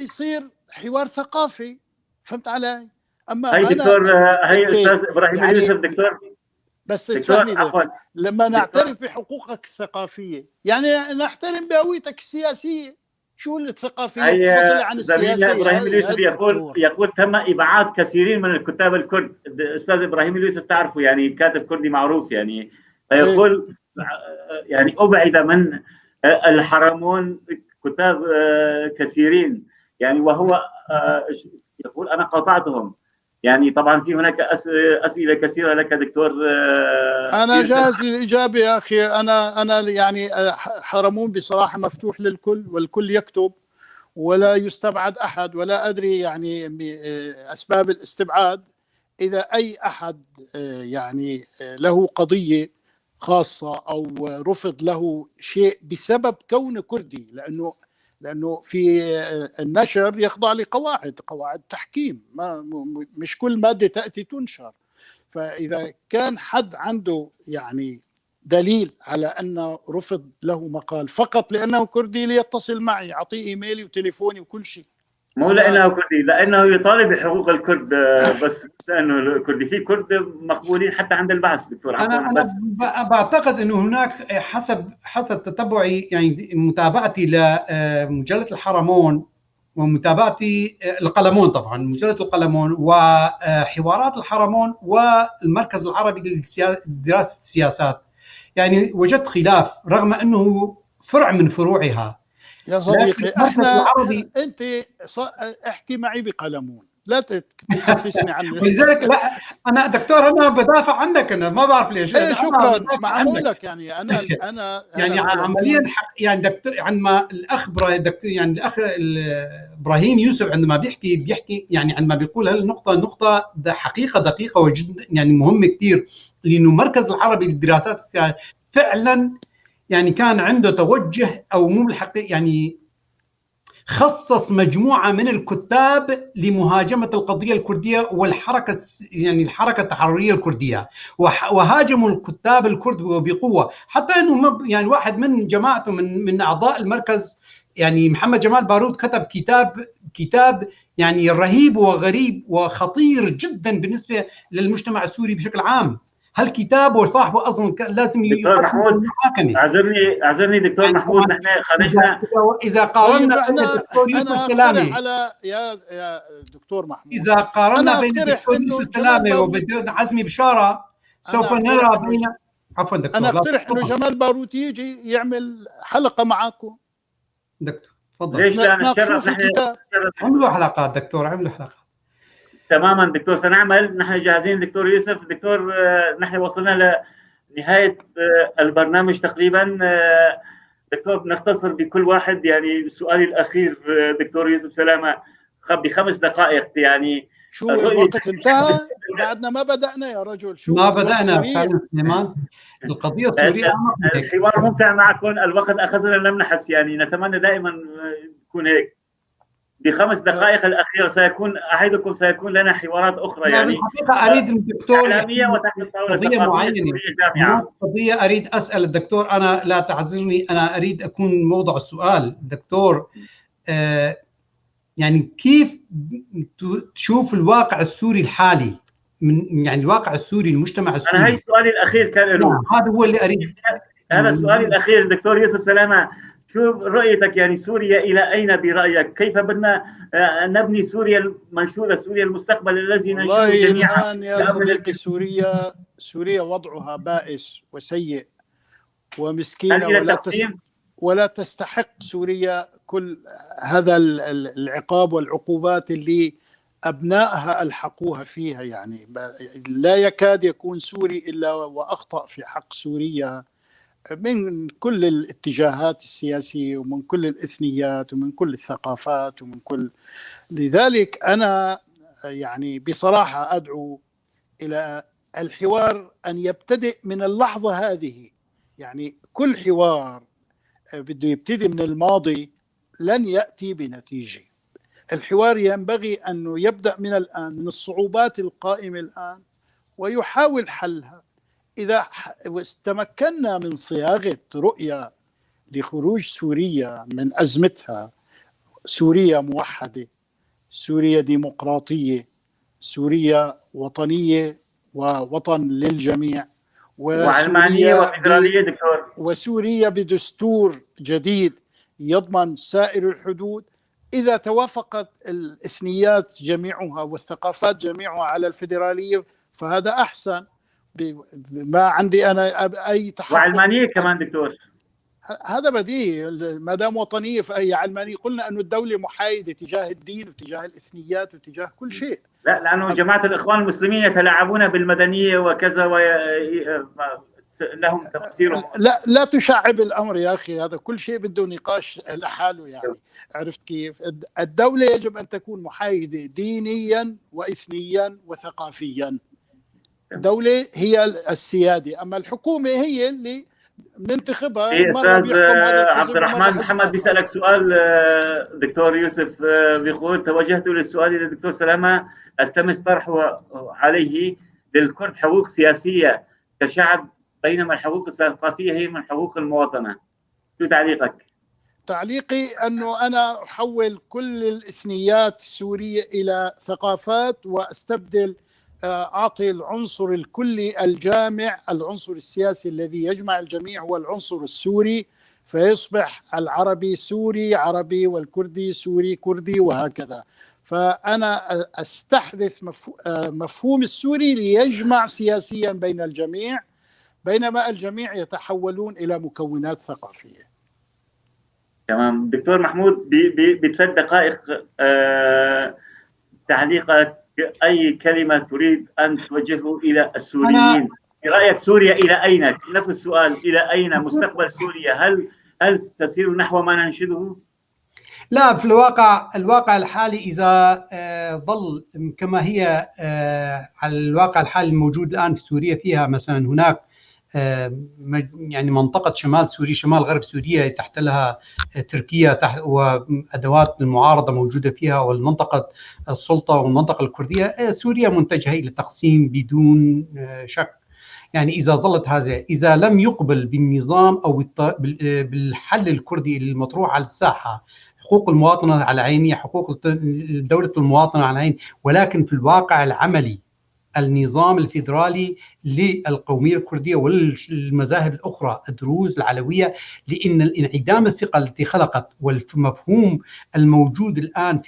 يصير حوار ثقافي. فهمت علي؟ اما هي دكتور، هي استاذ ابراهيم اليوسف دكتور، بس اسمعني لما نعترف بحقوقك الثقافيه يعني نحترم بهويتك السياسيه. شو الثقافيه منفصله عن السياسيه؟ ابراهيم اليوسف يقول تم ابعاد كثيرين من الكتاب الكرد. استاذ ابراهيم اليوسف تعرفه، يعني كاتب كردي معروف، يعني فيقول يعني ابعد من الحرمون كتاب كثيرين، يعني وهو يقول أنا قاطعتهم. يعني طبعا في هناك أسئلة كثيرة لك دكتور. أنا جاهز للإجابة يا أخي. أنا يعني حرمون بصراحة مفتوح للكل، والكل يكتب ولا يستبعد أحد، ولا أدري يعني أسباب الاستبعاد. إذا أي أحد يعني له قضية خاصة أو رفض له شيء بسبب كونه كردي، لأنه في النشر يخضع لقواعد تحكيم، مش كل مادة تأتي تنشر. فإذا كان حد عنده يعني دليل على أن رفض له مقال فقط لأنه كردي، ليتصل معي، أعطيه إيميلي وتليفوني وكل شيء. مو لأنه كردي، لأنه يطالب بحقوق الكرد، بس لأنه الكردي في كرد مقبولين حتى عند البعث دكتور. أنا بعتقد أنه هناك حسب تتبعي، يعني متابعتي لمجلة الحرمون ومتابعتي القلمون، طبعا مجلة القلمون وحوارات الحرمون والمركز العربي لدراسة السياسات، يعني وجدت خلاف رغم أنه فرع من فروعها. يا صديقي احنا انت احكي معي بقلمون، لا تحدثني عن ولذلك لا انا دكتور انا بدافع عنك، انا ما بعرف ليش. ايه شكرا. معقول لك يعني انا يعني عمليا يعني دكتور عندما الاخ يعني الاخ ابراهيم يوسف عندما بيحكي يعني عندما بيقول هالنقطه ده حقيقه دقيقه وجدا يعني مهمه كثير، لانه المركز العربي للدراسات السياسيه فعلا يعني كان عنده توجه او مو بالحقيقه يعني خصص مجموعة من الكتاب لمهاجمة القضية الكردية والحركة يعني الحركة التحررية الكردية، وهاجموا الكتاب الكرد بقوة، حتى انه يعني واحد من جماعته من اعضاء المركز يعني محمد جمال بارود كتب كتاب يعني رهيب وغريب وخطير جدا بالنسبة للمجتمع السوري بشكل عام. هالكتاب وصاحبه اصلا لازم دكتور محمود اعذرني دكتور يعني محمود، نحن خرجنا اذا قارنا طيب بين الدكتور يوسف السلامي على يا دكتور محمود، اذا قارنا بين الدكتور يوسف السلامي وبدون عزمي بشاره سوف نرى بين عفوا دكتور انا اقترح انه جمال باروت يجي يعمل حلقه معاكم. دكتور تفضل. ليش لا نتشرف؟ نحن عملوا حلقات دكتور، عملوا حلقات تماما دكتور، سنعمل. نحن جاهزين دكتور يوسف. دكتور نحن وصلنا لنهاية البرنامج تقريبا. دكتور نختصر بكل واحد يعني سؤالي الأخير دكتور يوسف سلامة ب5 دقائق. يعني شو الوقت انتهى؟ بعدنا ما بدأنا يا رجل. شو ما بدأنا فعلا سليمان. القضية السورية الحوار ممتع معكم، الوقت أخذنا لم نحس. يعني نتمنى دائما يكون هيك. ب5 دقائق الأخيرة سيكون لنا حوارات أخرى. يعني الحقيقة أريد الدكتور إعلامية وتحت الطاولة قضية معينة، قضية أريد أسأل الدكتور. أنا لا تعذرني، أنا أريد أكون موضع السؤال دكتور. يعني كيف تشوف الواقع السوري الحالي من يعني الواقع السوري المجتمع السوري؟ أنا هاي سؤالي الأخير كان له. هذا هو اللي أريد. هذا سؤالي الأخير دكتور يوسف سلامة. شو رؤيتك؟ يعني سوريا إلى أين برأيك؟ كيف بدنا نبني سوريا المنشودة، سوريا المستقبل الذي ننشوده جميعا؟ الآن يا صديقي سوريا وضعها بائس وسيء ومسكينة، ولا تستحق سوريا كل هذا العقاب والعقوبات اللي أبنائها ألحقوها فيها. يعني لا يكاد يكون سوري إلا وأخطأ في حق سوريا من كل الاتجاهات السياسية ومن كل الإثنيات ومن كل الثقافات ومن كل. لذلك أنا يعني بصراحة أدعو إلى الحوار أن يبتدئ من اللحظة هذه. يعني كل حوار بده يبتدي من الماضي لن يأتي بنتيجة. الحوار ينبغي أنه يبدأ من الآن، من الصعوبات القائمة الآن ويحاول حلها. إذا استمكنا من صياغة رؤية لخروج سوريا من أزمتها، سوريا موحدة، سوريا ديمقراطية، سوريا وطنية ووطن للجميع، وعلمانية وفيدرالية دكتور، وسوريا بدستور جديد يضمن سائر الحدود. إذا توافقت الإثنيات جميعها والثقافات جميعها على الفيدرالية فهذا أحسن. ما عندي أنا أي تحفظ. وعلمانية كمان دكتور، هذا بديهي ما دام وطنية فأي علمانية. قلنا أن الدولة محايدة تجاه الدين وتجاه الإثنيات وتجاه كل شيء. لا، لأنه جماعة الإخوان المسلمين يتلاعبون بالمدنية وكذا لهم تفسيرهم. لا تشعب الأمر يا أخي، هذا كل شيء بده نقاش لحاله. يعني عرفت كيف؟ الدولة يجب أن تكون محايدة دينيا وإثنيا وثقافيا. الدولة هي السيادة، أما الحكومة هي اللي ننتخبها. أستاذ عبد الرحمن محمد بيسألك سؤال دكتور يوسف، بيقول توجهت للسؤال للدكتور سلامة التمس طرحه عليه للكرد حقوق سياسية كشعب بينما الحقوق الثقافية هي من حقوق المواطنة. شو تعليقك؟ تعليقي أنه أنا أحول كل الإثنيات السورية إلى ثقافات وأستبدل أعطي العنصر الكلي الجامع، العنصر السياسي الذي يجمع الجميع هو العنصر السوري، فيصبح العربي سوري عربي والكردي سوري كردي وهكذا. فأنا أستحدث مفهوم السوري ليجمع سياسيا بين الجميع، بينما الجميع يتحولون إلى مكونات ثقافية. تمام دكتور محمود، ب3 دقائق تعليقك، أي كلمة تريد أن توجهه إلى السوريين؟ برأيك سوريا إلى أين؟ نفس السؤال، إلى أين مستقبل سوريا؟ هل تسير نحو ما ننشده؟ لا، في الواقع الحالي إذا ظل كما هي على الواقع الحالي الموجود الآن في سوريا، فيها مثلا هناك يعني منطقة شمال سوريا، شمال غرب سوريا تحت لها تركيا وأدوات المعارضة موجودة فيها، والمنطقة السلطة والمنطقة الكردية. سوريا منتجهة إلى التقسيم بدون شك. يعني إذا ظلت هذا، إذا لم يقبل بالنظام أو بالحل الكردي المطروح على الساحة، حقوق المواطنة على عيني، حقوق دولة المواطنة على عيني، ولكن في الواقع العملي النظام الفيدرالي للقومية الكردية والمذاهب الأخرى الدروز العلوية، لأن الانعدام الثقة التي خلقت والمفهوم الموجود الآن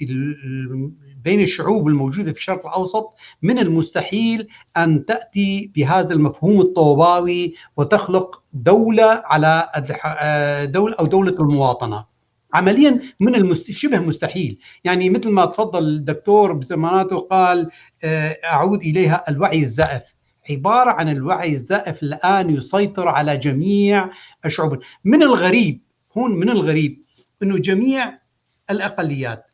بين الشعوب الموجودة في الشرق الأوسط، من المستحيل أن تأتي بهذا المفهوم الطوباوي وتخلق دولة على دولة أو دولة المواطنة. عمليا من شبه مستحيل. يعني مثل ما تفضل الدكتور بزماناته قال أعود إليها، الوعي الزائف عبارة عن الوعي الزائف الآن يسيطر على جميع الشعوب. من الغريب أنه جميع الأقليات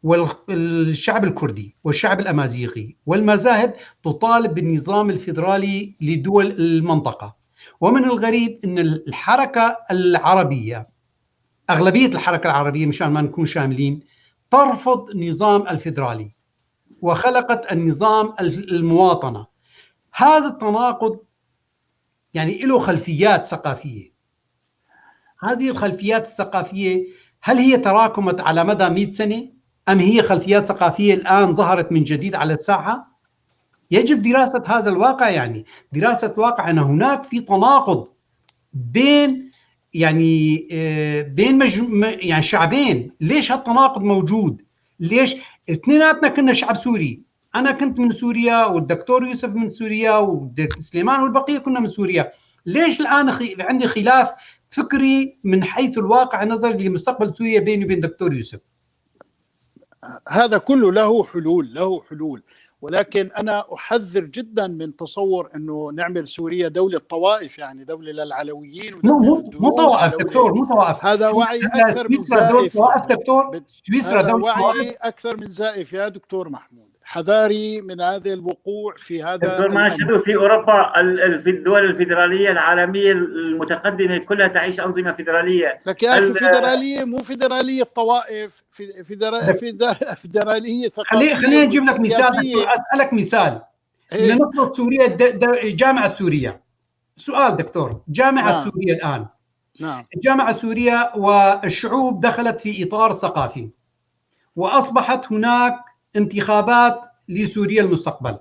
والشعب الكردي والشعب الأمازيغي والمذاهب تطالب بالنظام الفيدرالي لدول المنطقة. ومن الغريب أن الحركة العربية، أغلبية الحركة العربية مشان ما نكون شاملين، ترفض النظام الفيدرالي وخلقت النظام المواطنة. هذا التناقض يعني له خلفيات ثقافية. هذه الخلفيات الثقافية هل هي تراكمت على مدى 100 سنة أم هي خلفيات ثقافية الآن ظهرت من جديد على الساحة؟ يجب دراسة هذا الواقع، يعني دراسة واقع أن هناك في تناقض بين يعني شعبين. ليش هالتناقض موجود؟ ليش اثنيناتنا كنا شعب سوري؟ أنا كنت من سوريا والدكتور يوسف من سوريا والدكتور سليمان والبقية كنا من سوريا. ليش الآن عندي خلاف فكري من حيث الواقع النظري لمستقبل سوريا بيني وبين دكتور يوسف؟ هذا كله له حلول، ولكن أنا أحذر جدا من تصور أنه نعمل سوريا دولة طوائف، يعني دولة للعلويين مو طوائف دكتور، مو طوائف. هذا وعي أكثر من زائف. هذا وعي أكثر من زائف يا دكتور محمود. حذاري من هذا الوقوع في هذا. دكتور، ما نشهده في أوروبا، في الدول الفيدرالية العالمية المتقدمة كلها تعيش أنظمة فيدرالية. لك يا أخي فيدرالية، مو فيدرالية طوائف، فيدرالية ثقافية. خليني أجيب لك مثال، أسألك مثال. لنفرض سوريا جامعة سوريا. سؤال دكتور، جامعة سوريا الآن، الجامعة سوريا والشعوب دخلت في إطار ثقافي وأصبحت هناك انتخابات لسوريا المستقبل.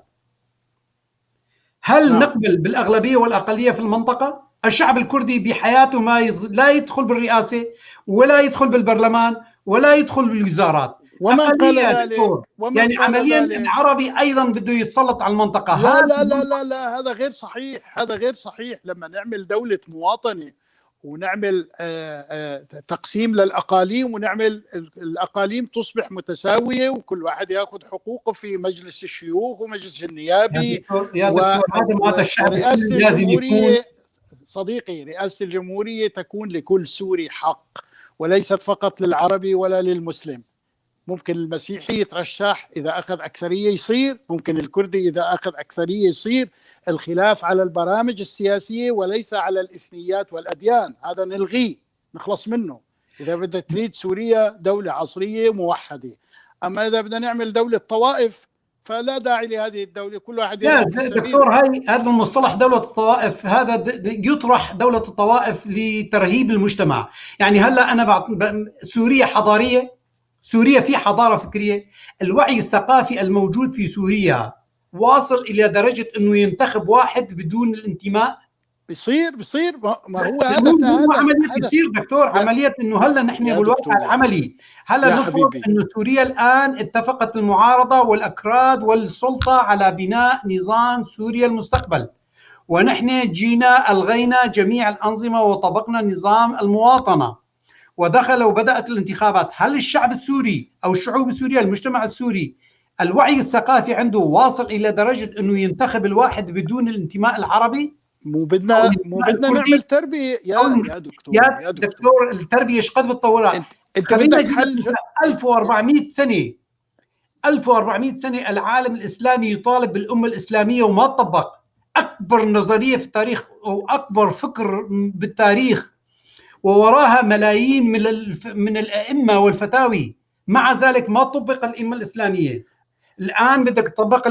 هل نقبل بالأغلبية والأقلية في المنطقة؟ الشعب الكردي بحياته لا يدخل بالرئاسة ولا يدخل بالبرلمان ولا يدخل بالوزارات. ومن قال ذلك؟ يعني عمليا العربي أيضا بده يتسلط على المنطقة. لا، هذا غير صحيح. لما نعمل دولة مواطنة ونعمل تقسيم للأقاليم، ونعمل الأقاليم تصبح متساوية وكل واحد يأخذ حقوقه في مجلس الشيوخ ومجلس النيابي. يا دكتور هذا الشعب لازم يكون. صديقي، رئاسة الجمهورية تكون لكل سوري حق، وليست فقط للعربي ولا للمسلم. ممكن المسيحي يترشح إذا أخذ أكثرية يصير، ممكن الكردي إذا أخذ أكثرية يصير. الخلاف على البرامج السياسية وليس على الإثنيات والأديان، هذا نلغيه نخلص منه إذا بدها تريد سوريا دولة عصرية موحدة. أما إذا بدنا نعمل دولة طوائف فلا داعي لهذه الدولة، كل واحد. لا دكتور، هذا المصطلح دولة الطوائف هذا يطرح دولة الطوائف لترهيب المجتمع. يعني هلا أنا سوريا حضارية، سوريا في حضارة فكرية. الوعي الثقافي الموجود في سوريا واصل إلى درجة أنه ينتخب واحد بدون الانتماء. بيصير ما هو هذا عملية تصير دكتور، عملية أنه هلا نحن بالواقع العملي هلا نفرض أنه سوريا الآن اتفقت المعارضة والأكراد والسلطة على بناء نظام سوريا المستقبل، ونحن جينا ألغينا جميع الأنظمة وطبقنا نظام المواطنة ودخل وبدأت الانتخابات. هل الشعب السوري أو الشعوب السورية، المجتمع السوري الوعي الثقافي عنده واصل الى درجه انه ينتخب الواحد بدون الانتماء العربي. مو بدنا نعمل تربيه يا دكتور. يا دكتور التربيه ايش قد بتطورها؟ انت بدك حل 1400 سنه 1400 سنه العالم الاسلامي يطالب بالامه الاسلاميه وما تطبق. اكبر نظريه في التاريخ واكبر فكر بالتاريخ ووراها ملايين من الائمه والفتاوي، مع ذلك ما طبق الامه الاسلاميه. الان بدك تطبق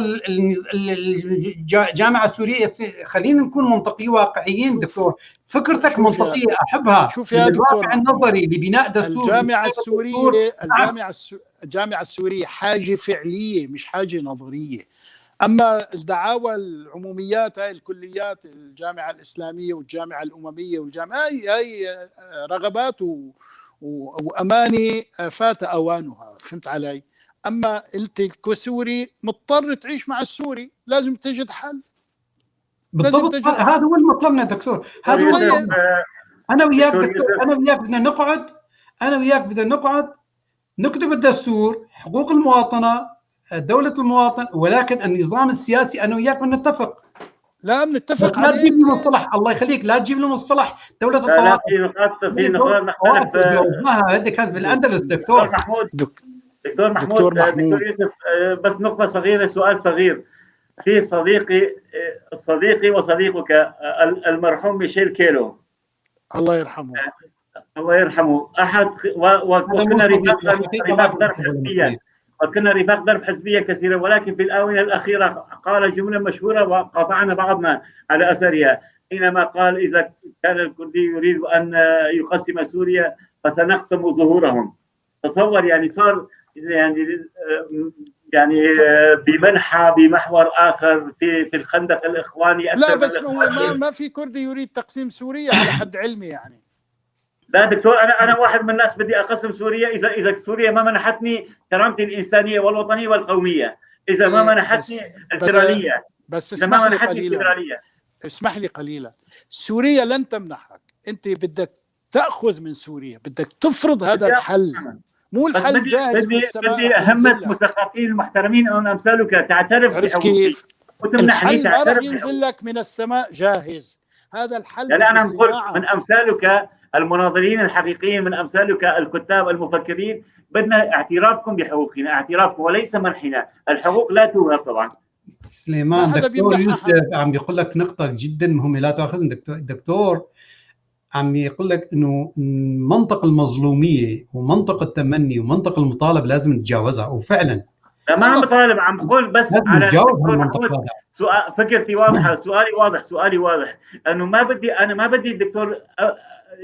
الجامعه السوريه. خلينا نكون منطقيين واقعيين دكتور، فكرتك منطقيه احبها. شوف يا دكتور، الواقع النظري لبناء دستور الجامعه السوريه حاجه فعليه مش حاجه نظريه. اما الدعاوى العموميات هاي الكليات، الجامعه الاسلاميه والجامعه الامميه والجامعه هاي رغبات واماني فات اوانها، فهمت علي؟ اما انت كسوري مضطر تعيش مع السوري، لازم تجد حل. بالضبط، هذا هو المطلبنا دكتور. هذا هو انا وياك دكتور، انا وياك بدنا نقعد نكتب الدستور، حقوق المواطنه، دولة المواطن، ولكن النظام السياسي انا وياك بنتفق. لا بنتفق عليه. لا تجيب لي مصطلح، الله يخليك، لا تجيب لي مصطلح دولة الطوائف. لا في نقاط نختلف. هذه كانت بالاندلس دكتور محمود. دكتور يوسف، بس نقطة صغيرة، سؤال صغير. في صديقي وصديقك المرحوم ميشيل كيلو، الله يرحمه، الله يرحمه، أحد وكنا رفاق درب حزبيا، وكنا رفاق درب حزبية كثيرة، ولكن في الآونة الأخيرة قال جملة مشهورة وقاطعنا بعضنا على أثرها، حينما قال: إذا كان الكردي يريد أن يقسم سوريا فسنقسم ظهورهم. تصور، يعني صار يعني بمنحى بمحور آخر في الخندق الإخواني. لا بس ما في كردي يريد تقسيم سوريا على حد علمي يعني. لا دكتور، انا واحد من الناس بدي اقسم سوريا اذا سوريا ما منحتني كرامتي الانسانيه والوطنيه والقوميه، اذا ما منحتني الفيدراليه. بس اسمح لي قليلا، سوريا لن تمنحك، انت بدك تاخذ من سوريا، بدك تفرض هذا الحل، مو الحل جاهز من السماء. بدي اهمة مثقفين المحترمين امثالك تعترف بحقوقي وتمنحني. الحل ما راح ينزل لك من السماء جاهز، هذا الحل. لا انا بقول من امثالك المناضلين الحقيقيين، من امثالك الكتاب المفكرين، بدنا اعترافكم بحقوقنا، اعترافكم وليس منحنا. الحقوق لا توهب طبعا. سليمان دكتور يوسف عم يقول لك نقطة جدا مهمة، لا تأخذن دكتور. عم يقول لك انه منطق المظلومية ومنطق التمني ومنطق المطالب لازم نتجاوزها، وفعلا ما عم بطالب، عم بقول بس على فكرتي واضحة، سؤالي واضح انه ما بدي الدكتور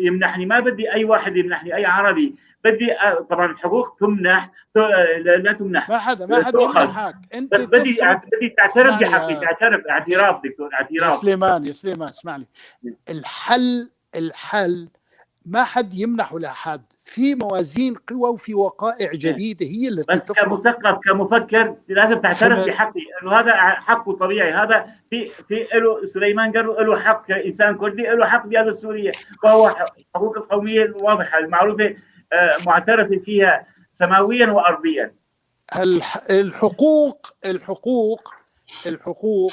يمنحني، ما بدي اي واحد يمنحني، اي عربي. بدي طبعا الحقوق تمنح، لا تمنح، ما حدا يمنحك. انت بس بدي تعترف بحقي، تعترف اعتراف دكتور، اعتراف. يا سليمان اسمع لي، الحل ما حد يمنحه لأحد، في موازين قوى وفي وقائع جديدة هي اللي بس كمثقف كمفكر لازم تعترف بحقي، انه هذا حقه طبيعي. هذا في له سليمان قرو له حق كإنسان كردي، له حق بهذا السورية، وهو حقوق القومية الواضحة المعروفة معترف فيها سماويا وأرضيا. الحقوق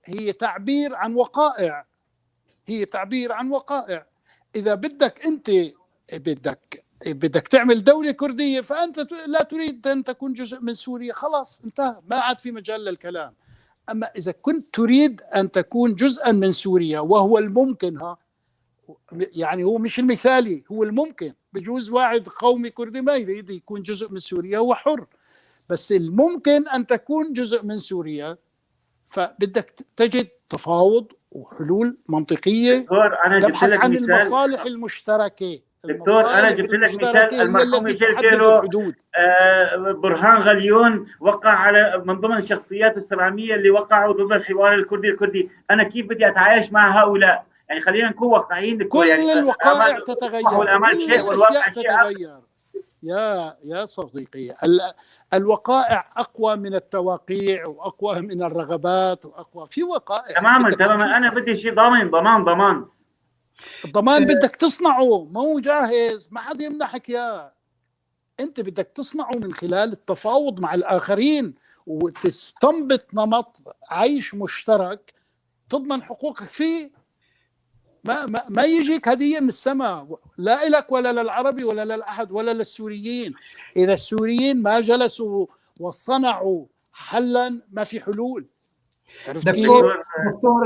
هي تعبير عن وقائع، إذا بدك أنت بدك تعمل دولة كردية، فأنت لا تريد أن تكون جزء من سوريا، خلاص انتهى، ما عاد في مجال للكلام. أما إذا كنت تريد أن تكون جزءا من سوريا، وهو الممكن، يعني هو مش المثالي، هو الممكن. بجوز واحد قومي كردي ما يريد يكون جزء من سوريا، هو حر، بس الممكن أن تكون جزء من سوريا، فبدك تجد تفاوض وحلول منطقية تبحث عن المصالح المشتركة. دكتور أنا جبت لك مثال المرحوم ميشيل كيلو، برهان غليون وقع على من ضمن الشخصيات السلامية اللي وقعوا ضد الحوار الكردي. أنا كيف بدي أتعايش مع هؤلاء؟ يعني خلينا نكون واقعيين دكتور. كل يعني الوقائع تتغير، والأمان شيء والواقع شيء تتغير. يا صديقي، الوقائع أقوى من التواقيع وأقوى من الرغبات وأقوى في وقائع. تماما. أنا بدي شيء ضمان. الضمان بدك تصنعه، ما هو جاهز، ما حد يمنحك إياه. أنت بدك تصنعه من خلال التفاوض مع الآخرين وتستنبط نمط عيش مشترك تضمن حقوقك فيه. ما يجيك هدية من السماء، لا إلك ولا للعربي ولا للأحد ولا للسوريين. إذا السوريين ما وصنعوا حلا ما في حلول. دكتور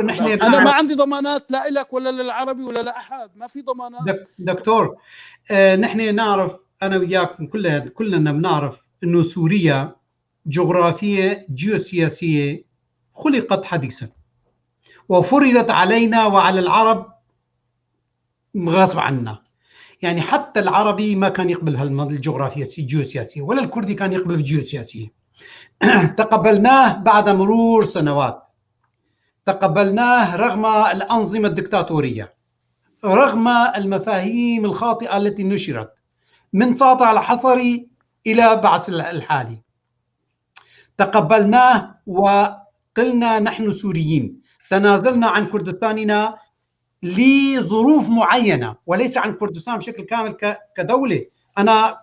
نحن أنا ما عندي ضمانات لا إلك ولا للعربي ولا لأحد، ما في ضمانات. دكتور نحن نعرف أنا وياكم كلنا بنعرف إنه سوريا جغرافية جيوسياسية خلقت حديثا وفرضت علينا وعلى العرب غصب عنا. يعني حتى العربي ما كان يقبل هالجغرافية الجيوسياسية ولا الكردي كان يقبل الجيوسياسية. تقبلناه بعد مرور سنوات، تقبلناه رغم الأنظمة الدكتاتورية، رغم المفاهيم الخاطئة التي نشرت من ساطع الحصري إلى بعث الحالي. تقبلناه وقلنا نحن سوريين، تنازلنا عن كردستاننا لظروف معينة وليس عن كردستان بشكل كامل كدولة. أنا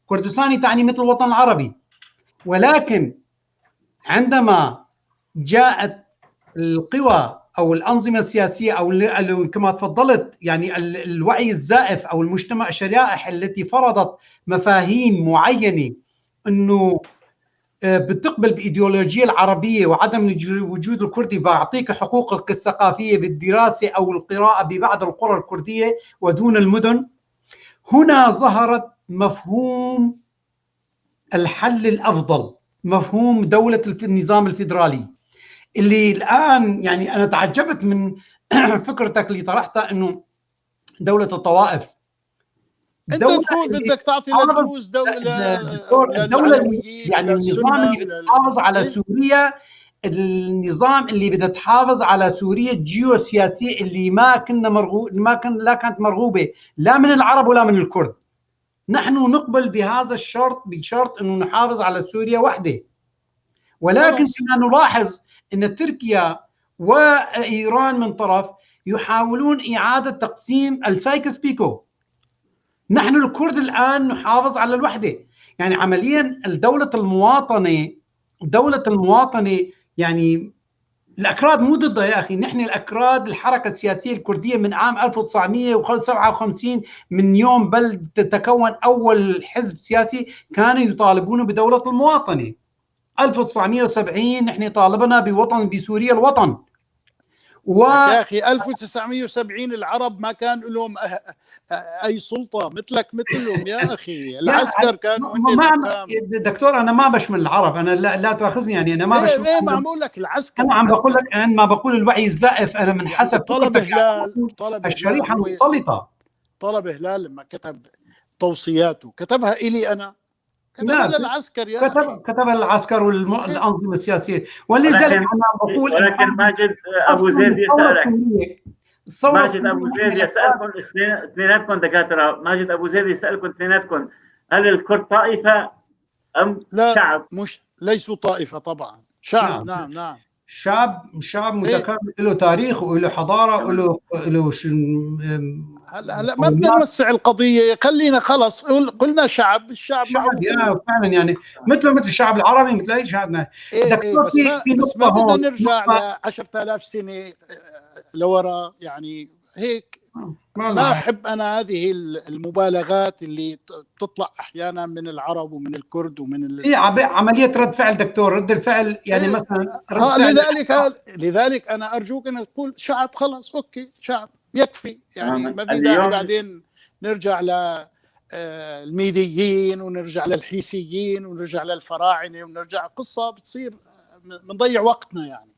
كردستاني تعني مثل الوطن العربي، ولكن عندما جاءت القوى أو الأنظمة السياسية أو كما تفضلت يعني الوعي الزائف أو المجتمع الشرائح التي فرضت مفاهيم معينة أنه بتقبل بإيديولوجية العربية وعدم وجود الكردي بعطيك حقوقك الثقافية بالدراسة أو القراءة ببعض القرى الكردية ودون المدن، هنا ظهرت مفهوم الحل الأفضل، مفهوم دولة النظام الفيدرالي، اللي الآن يعني أنا تعجبت من فكرتك اللي طرحتها إنه دولة الطوائف. انت تقول بدك تعطي للدروز الدولة يعني النظام اللي بتحافظ على سوريا، النظام اللي بدها تحافظ على سوريا الجيوسياسية اللي ما كانت مرغوبة لا من العرب ولا من الكرد. نحن نقبل بهذا الشرط بشرط انه نحافظ على سوريا وحده، ولكن كنا نلاحظ ان تركيا وايران من طرف يحاولون اعاده تقسيم السايكس بيكو. نحن الكرد الان نحافظ على الوحده. يعني عمليا الدوله المواطنه يعني الأكراد مو ضدها يا أخي. نحن الأكراد الحركة السياسية الكردية من عام 1957 من يوم بل تتكون أول حزب سياسي كانوا يطالبون بدولة المواطنة. 1970 نحن طالبنا بسوريا الوطن. يا أخي 1970 العرب ما كان لهم أي سلطة مثلهم يا أخي. العسكر كانوا دكتور أنا ما بشمل العرب، أنا لا تأخذني يعني أنا ما بشمل. ما عم بقول لك العسكر، أنا عم بقول لك عندما بقول الوعي الزائف أنا من حسب طلب الشريحة المختلطة. طلب هلال لما كتب توصياته كتبها إلي أنا، كتبها للعسكر يا أخي. كتبها للعسكر والأنظمة السياسية. ولذلك أنا بقول ولكن ماجد أبو زيد يسألك، ماجد أبو زيد يسألكم اثنيناتكم دكاترة، ماجد أبو زيد يسألكم اثنيناتكم هل الكرد طائفة أم لا شعب؟ مش ليسوا طائفة طبعا، شعب. نعم. شعب متكامل له تاريخ وله حضارة وله هلا ما بدنا نوسع القضية، خلينا خلص قلنا شعب. الشعب معروف فعلا يعني مثل الشعب العربي مثل أي شعب. بس ما بدنا نرجع ل 10,000 سنة لورا يعني هيك. ما أحب أنا هذه المبالغات اللي تطلع أحيانا من العرب ومن الكرد ومن هي عملية رد فعل دكتور، رد الفعل يعني مثلا لذلك أنا أرجوك أن تقول شعب خلاص أوكي شعب يكفي يعني. ما في داعي بعدين نرجع للميديين ونرجع للحيثيين ونرجع للفراعنة ونرجع قصة بتصير بنضيع وقتنا يعني.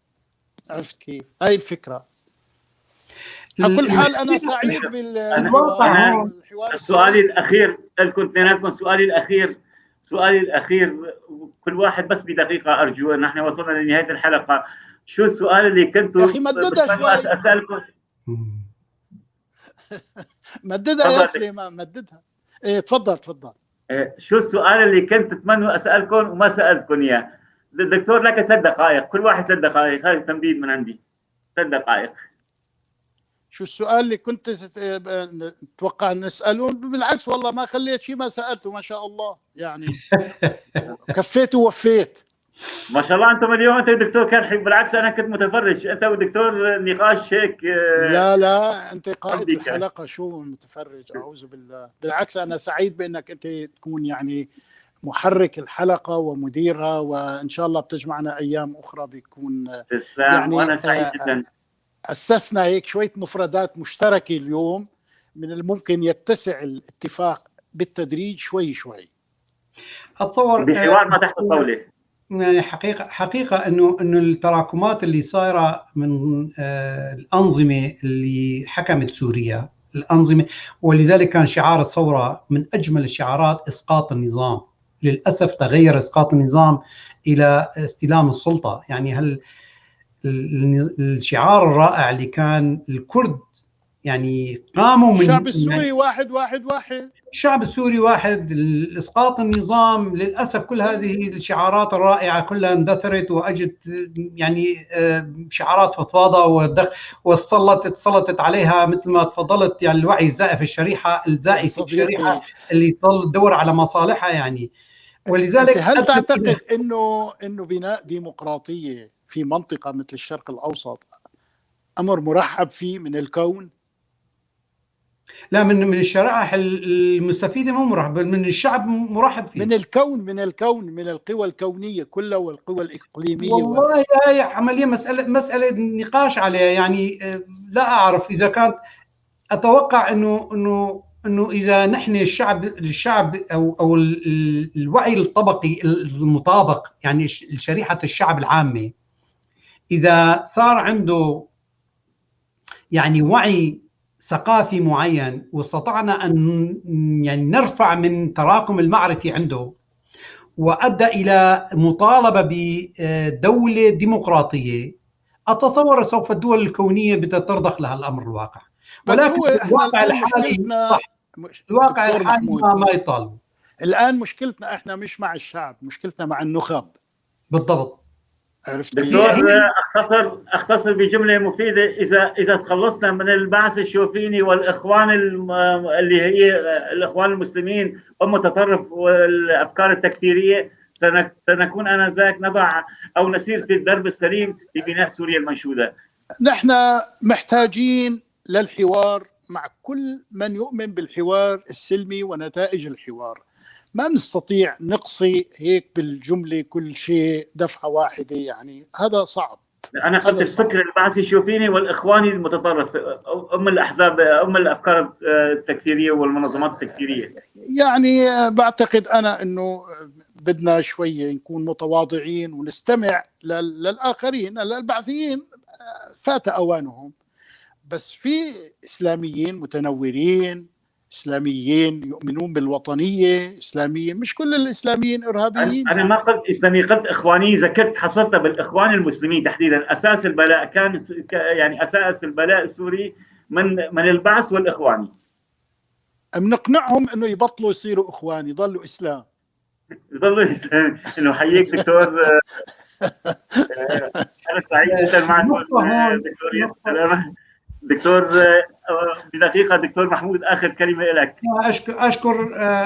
عرفت كيف؟ هاي الفكرة. على كل حال أنا سعيد بالحوار. سؤالي الأخير لكم اثنيناتكم، سؤالي الأخير كل واحد بس بدقيقة أرجو. نحن وصلنا لنهاية الحلقة. شو السؤال اللي كنتوا يا أخي مددها شوي. أسألكم مددها يا سليمان مددها. إيه تفضل. شو السؤال اللي كنت تتمنوا أسألكم وما سألتكم إياه؟ الدكتور لك 3 دقائق، كل واحد 3 دقائق. هاي تمديد من عندي 3 دقائق. شو السؤال اللي كنت تتوقع نسأله؟ بالعكس والله ما خليت شيء ما سألته، ما شاء الله يعني. كفيت ووفيت. ما شاء الله. انتم اليوم انت دكتور كان بالعكس انا كنت متفرج، انت ودكتور نقاش هيك. لا انت قائد الحلقه، شو متفرج؟ اعوذ بالله، بالعكس انا سعيد بانك انت تكون يعني محرك الحلقه ومديرها، وان شاء الله بتجمعنا ايام اخرى بيكون تسلم. يعني وانا سعيد جدا. اسسنا هيك شويه مفردات مشتركه اليوم، من الممكن يتسع الاتفاق بالتدريج شوي شوي. اتصور بحوار ما تحت الطاوله. يعني حقيقه انه التراكمات اللي صايره من الانظمه اللي حكمت سوريا، الانظمه، ولذلك كان شعار الثوره من اجمل الشعارات اسقاط النظام. للاسف تغير اسقاط النظام الى استلام السلطه. يعني الشعار الرائع اللي كان الكرد يعني قاموا من الشعب السوري واحد واحد واحد، الشعب السوري واحد، اسقاط النظام. للاسف كل هذه الشعارات الرائعه كلها اندثرت واجت يعني شعارات فضفاضه وسلطت عليها مثل ما تفضلت يعني الوعي الزائف الشريحه اللي تضل تدور على مصالحها يعني. ولذلك هل تعتقد انه بناء ديمقراطيه في منطقه مثل الشرق الاوسط امر مرحب فيه من الكون؟ لا، من الشرائح المستفيده مو مرحب، بل من الشعب مرحب فيه. من الكون من القوى الكونيه كلها والقوى الاقليميه. والله هي عمليه مساله نقاش عليها يعني. لا اعرف اذا كانت، اتوقع انه اذا نحن الشعب او الوعي الطبقي المطابق يعني شريحه الشعب العامه، اذا صار عنده يعني وعي ثقافي معين واستطعنا ان يعني نرفع من تراكم المعرفي عنده وادى الى مطالبه بدوله ديمقراطيه، اتصور سوف الدول الكونيه بدها ترضخ لها الامر الواقع. ولكن الواقع الحالي صح، الواقع الحالي ما يطالب. الان مشكلتنا احنا مش مع الشعب، مشكلتنا مع النخب. بالضبط. عرفت دكتور اختصر بجمله مفيده. اذا تخلصنا من البعث الشوفيني والاخوان اللي هي الاخوان المسلمين والمتطرف والافكار التكفيريه، سنكون انذاك نضع او نسير في الدرب السليم لبناء سوريا المنشوده. نحن محتاجين للحوار مع كل من يؤمن بالحوار السلمي ونتائج الحوار. ما نستطيع نقصي هيك بالجملة كل شيء دفعة واحدة، يعني هذا صعب. أنا قلت الفكر البعثي الشوفيني والإخواني المتطرف، أم الأحزاب، أم الأفكار التكفيرية والمنظمات التكفيرية. يعني بعتقد أنا أنه بدنا شوية نكون متواضعين ونستمع للآخرين. البعثيين فات أوانهم، بس في إسلاميين متنورين، إسلاميين يؤمنون بالوطنية، إسلاميين، مش كل الإسلاميين إرهابيين. أنا ما قلت إسلامي، قلت إخواني. ذكرت حصرتها بالإخوان المسلمين تحديدا. أساس البلاء كان يعني أساس البلاء السوري من البعث والإخواني. بنقنعهم إنه يبطلوا يصيروا إخوان، يضلوا إسلام. يضلوا إسلام. إنه حييك دكتور. أنا سعيد جدا معك دكتور ياسر. دكتور بدقيقة دكتور محمود، آخر كلمة لك.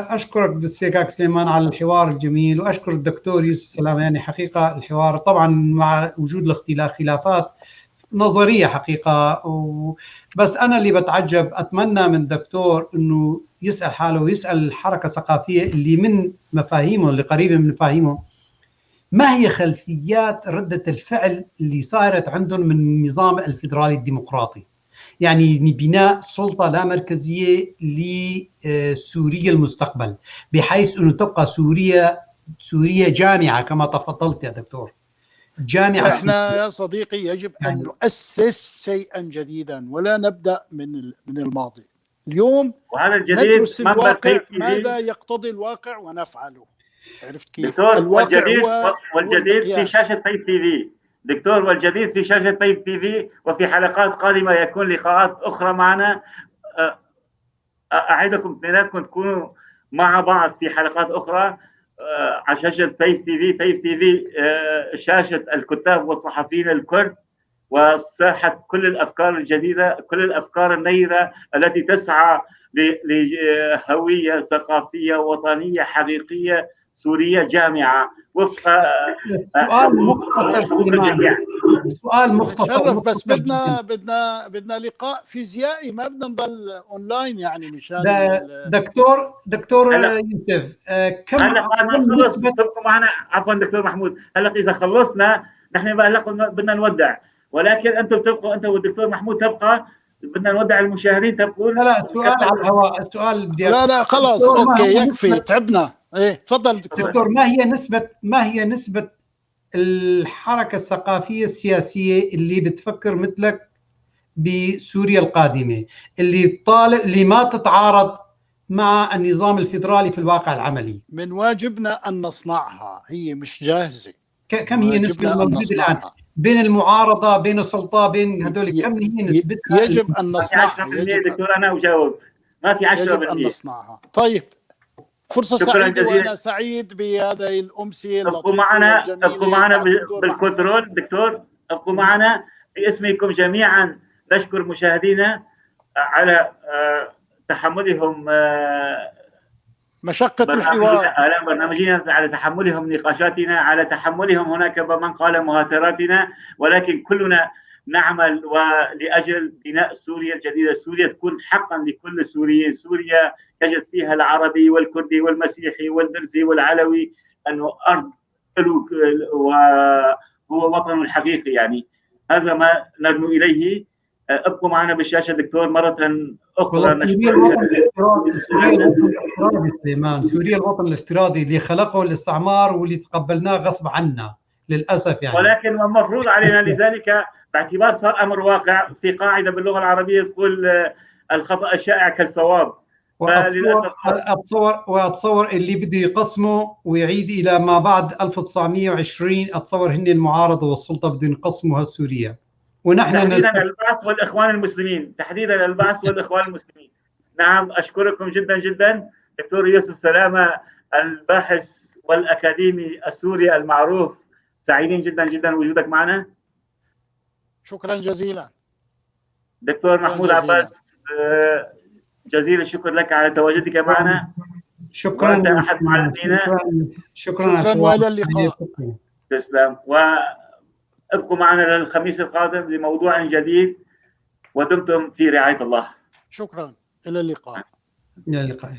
أشكرك دكتور سليمان على الحوار الجميل، وأشكر الدكتور يوسف سلام. يعني حقيقة الحوار طبعا مع وجود خلافات نظرية حقيقة، بس أنا اللي بتعجب أتمنى من الدكتور أنه يسأل حاله ويسأل الحركة الثقافية اللي من مفاهيمه، اللي قريبة من مفاهيمه، ما هي خلفيات ردة الفعل اللي صارت عندهم من النظام الفيدرالي الديمقراطي. يعني بناء سلطة لا مركزية لسوريا المستقبل، بحيث أنه تبقى سوريا جامعة كما تفضلت يا دكتور، جامعة. احنا يا صديقي يجب أن نؤسس شيئا جديدا ولا نبدأ من الماضي. اليوم وهذا الجديد ندرس الواقع، ماذا يقتضي الواقع ونفعله. عرفت كيف؟ دكتور، والجديد في شاشة طيب تي في. دكتور، والجديد في شاشة طيب تي في، وفي حلقات قادمة يكون لقاءات أخرى معنا. أعدكم اثنيناتكم تكونوا مع بعض في حلقات أخرى على شاشة طيب تي في. طيب تي في شاشة الكتاب والصحفيين الكرد، وساحة كل الأفكار الجديدة، كل الأفكار النيرة التي تسعى لهوية ثقافية وطنية حقيقية سورية جامعة وفق سؤال مختصر حقوق الجميع. سؤال مختصر تشرف، بس جداً. بدنا لقاء فيزيائي، ما بدنا نضل اونلاين يعني مشان دكتور يوسف، كم هلا بعد ما نخلص تبقوا معنا. عفوا دكتور محمود، هلا اذا خلصنا نحن بقى هلا بدنا نودع، ولكن انتم تبقوا، انت والدكتور محمود تبقى، بدنا نودع المشاهدين تبقون. لا السؤال على الهواء، السؤال بدي لا خلاص اوكي يكفي تعبنا. ايه تفضل دكتور. ما هي نسبة الحركة الثقافية السياسية اللي بتفكر مثلك بسوريا القادمة، اللي ما تتعارض مع النظام الفيدرالي في الواقع العملي؟ من واجبنا أن نصنعها، هي مش جاهزة. كم هي نسبة الموجودة الآن بين المعارضة، بين السلطة، بين هذول؟ كم هي نسبتها؟ يجب أن نصنعها. دكتور أنا أجاوب، ما في 10%. يجب أن نصنعها. طيب، فرصة سعيدة وأنا سعيد بهذه الأمسية اللطيفة والجميلة. ابقوا معنا بالكنترول دكتور، ابقوا معنا باسمكم جميعا. نشكر مشاهدينا على تحملهم مشقة الحوار، على برنامجنا، على تحملهم نقاشاتنا، على تحملهم هناك من قال مهاتراتنا، ولكن كلنا نعمل ولأجل بناء سوريا الجديدة. سوريا تكون حقا لكل السوريين، سوريا يجد فيها العربي والكردي والمسيحي والدرزي والعلوي أنه أرض وهو وطن الحقيقي. يعني هذا ما نرنو إليه. ابقوا معنا بالشاشة دكتور مرة أخرى. سوريا الوطن الافتراضي اللي خلقه الاستعمار واللي تقبلناه غصب عنا للأسف يعني. ولكن المفروض علينا لذلك، باعتبار صار أمر واقع، في قاعدة باللغة العربية تقول الخطأ الشائع كالصواب. وأتصور اللي بده يقسمه ويعيد إلى ما بعد 1920، أتصور هن المعارضة والسلطة بدهم يقسموا سوريا، ونحن تحديدا البعث والإخوان المسلمين، تحديدا البعث والإخوان المسلمين. نعم، أشكركم جدا جدا دكتور يوسف سلامة، الباحث والأكاديمي السوري المعروف. سعيدين جدا جدا وجودك معنا. شكرا جزيلا دكتور محمود عباس، جزيل الشكر لك على تواجدك معنا. شكرا. وأنت أحد معلمينا. شكرا وإلى اللقاء. تسلم. وابقوا معنا للخميس القادم لموضوع جديد، ودمتم في رعاية الله. شكرا. إلى اللقاء. إلى اللقاء.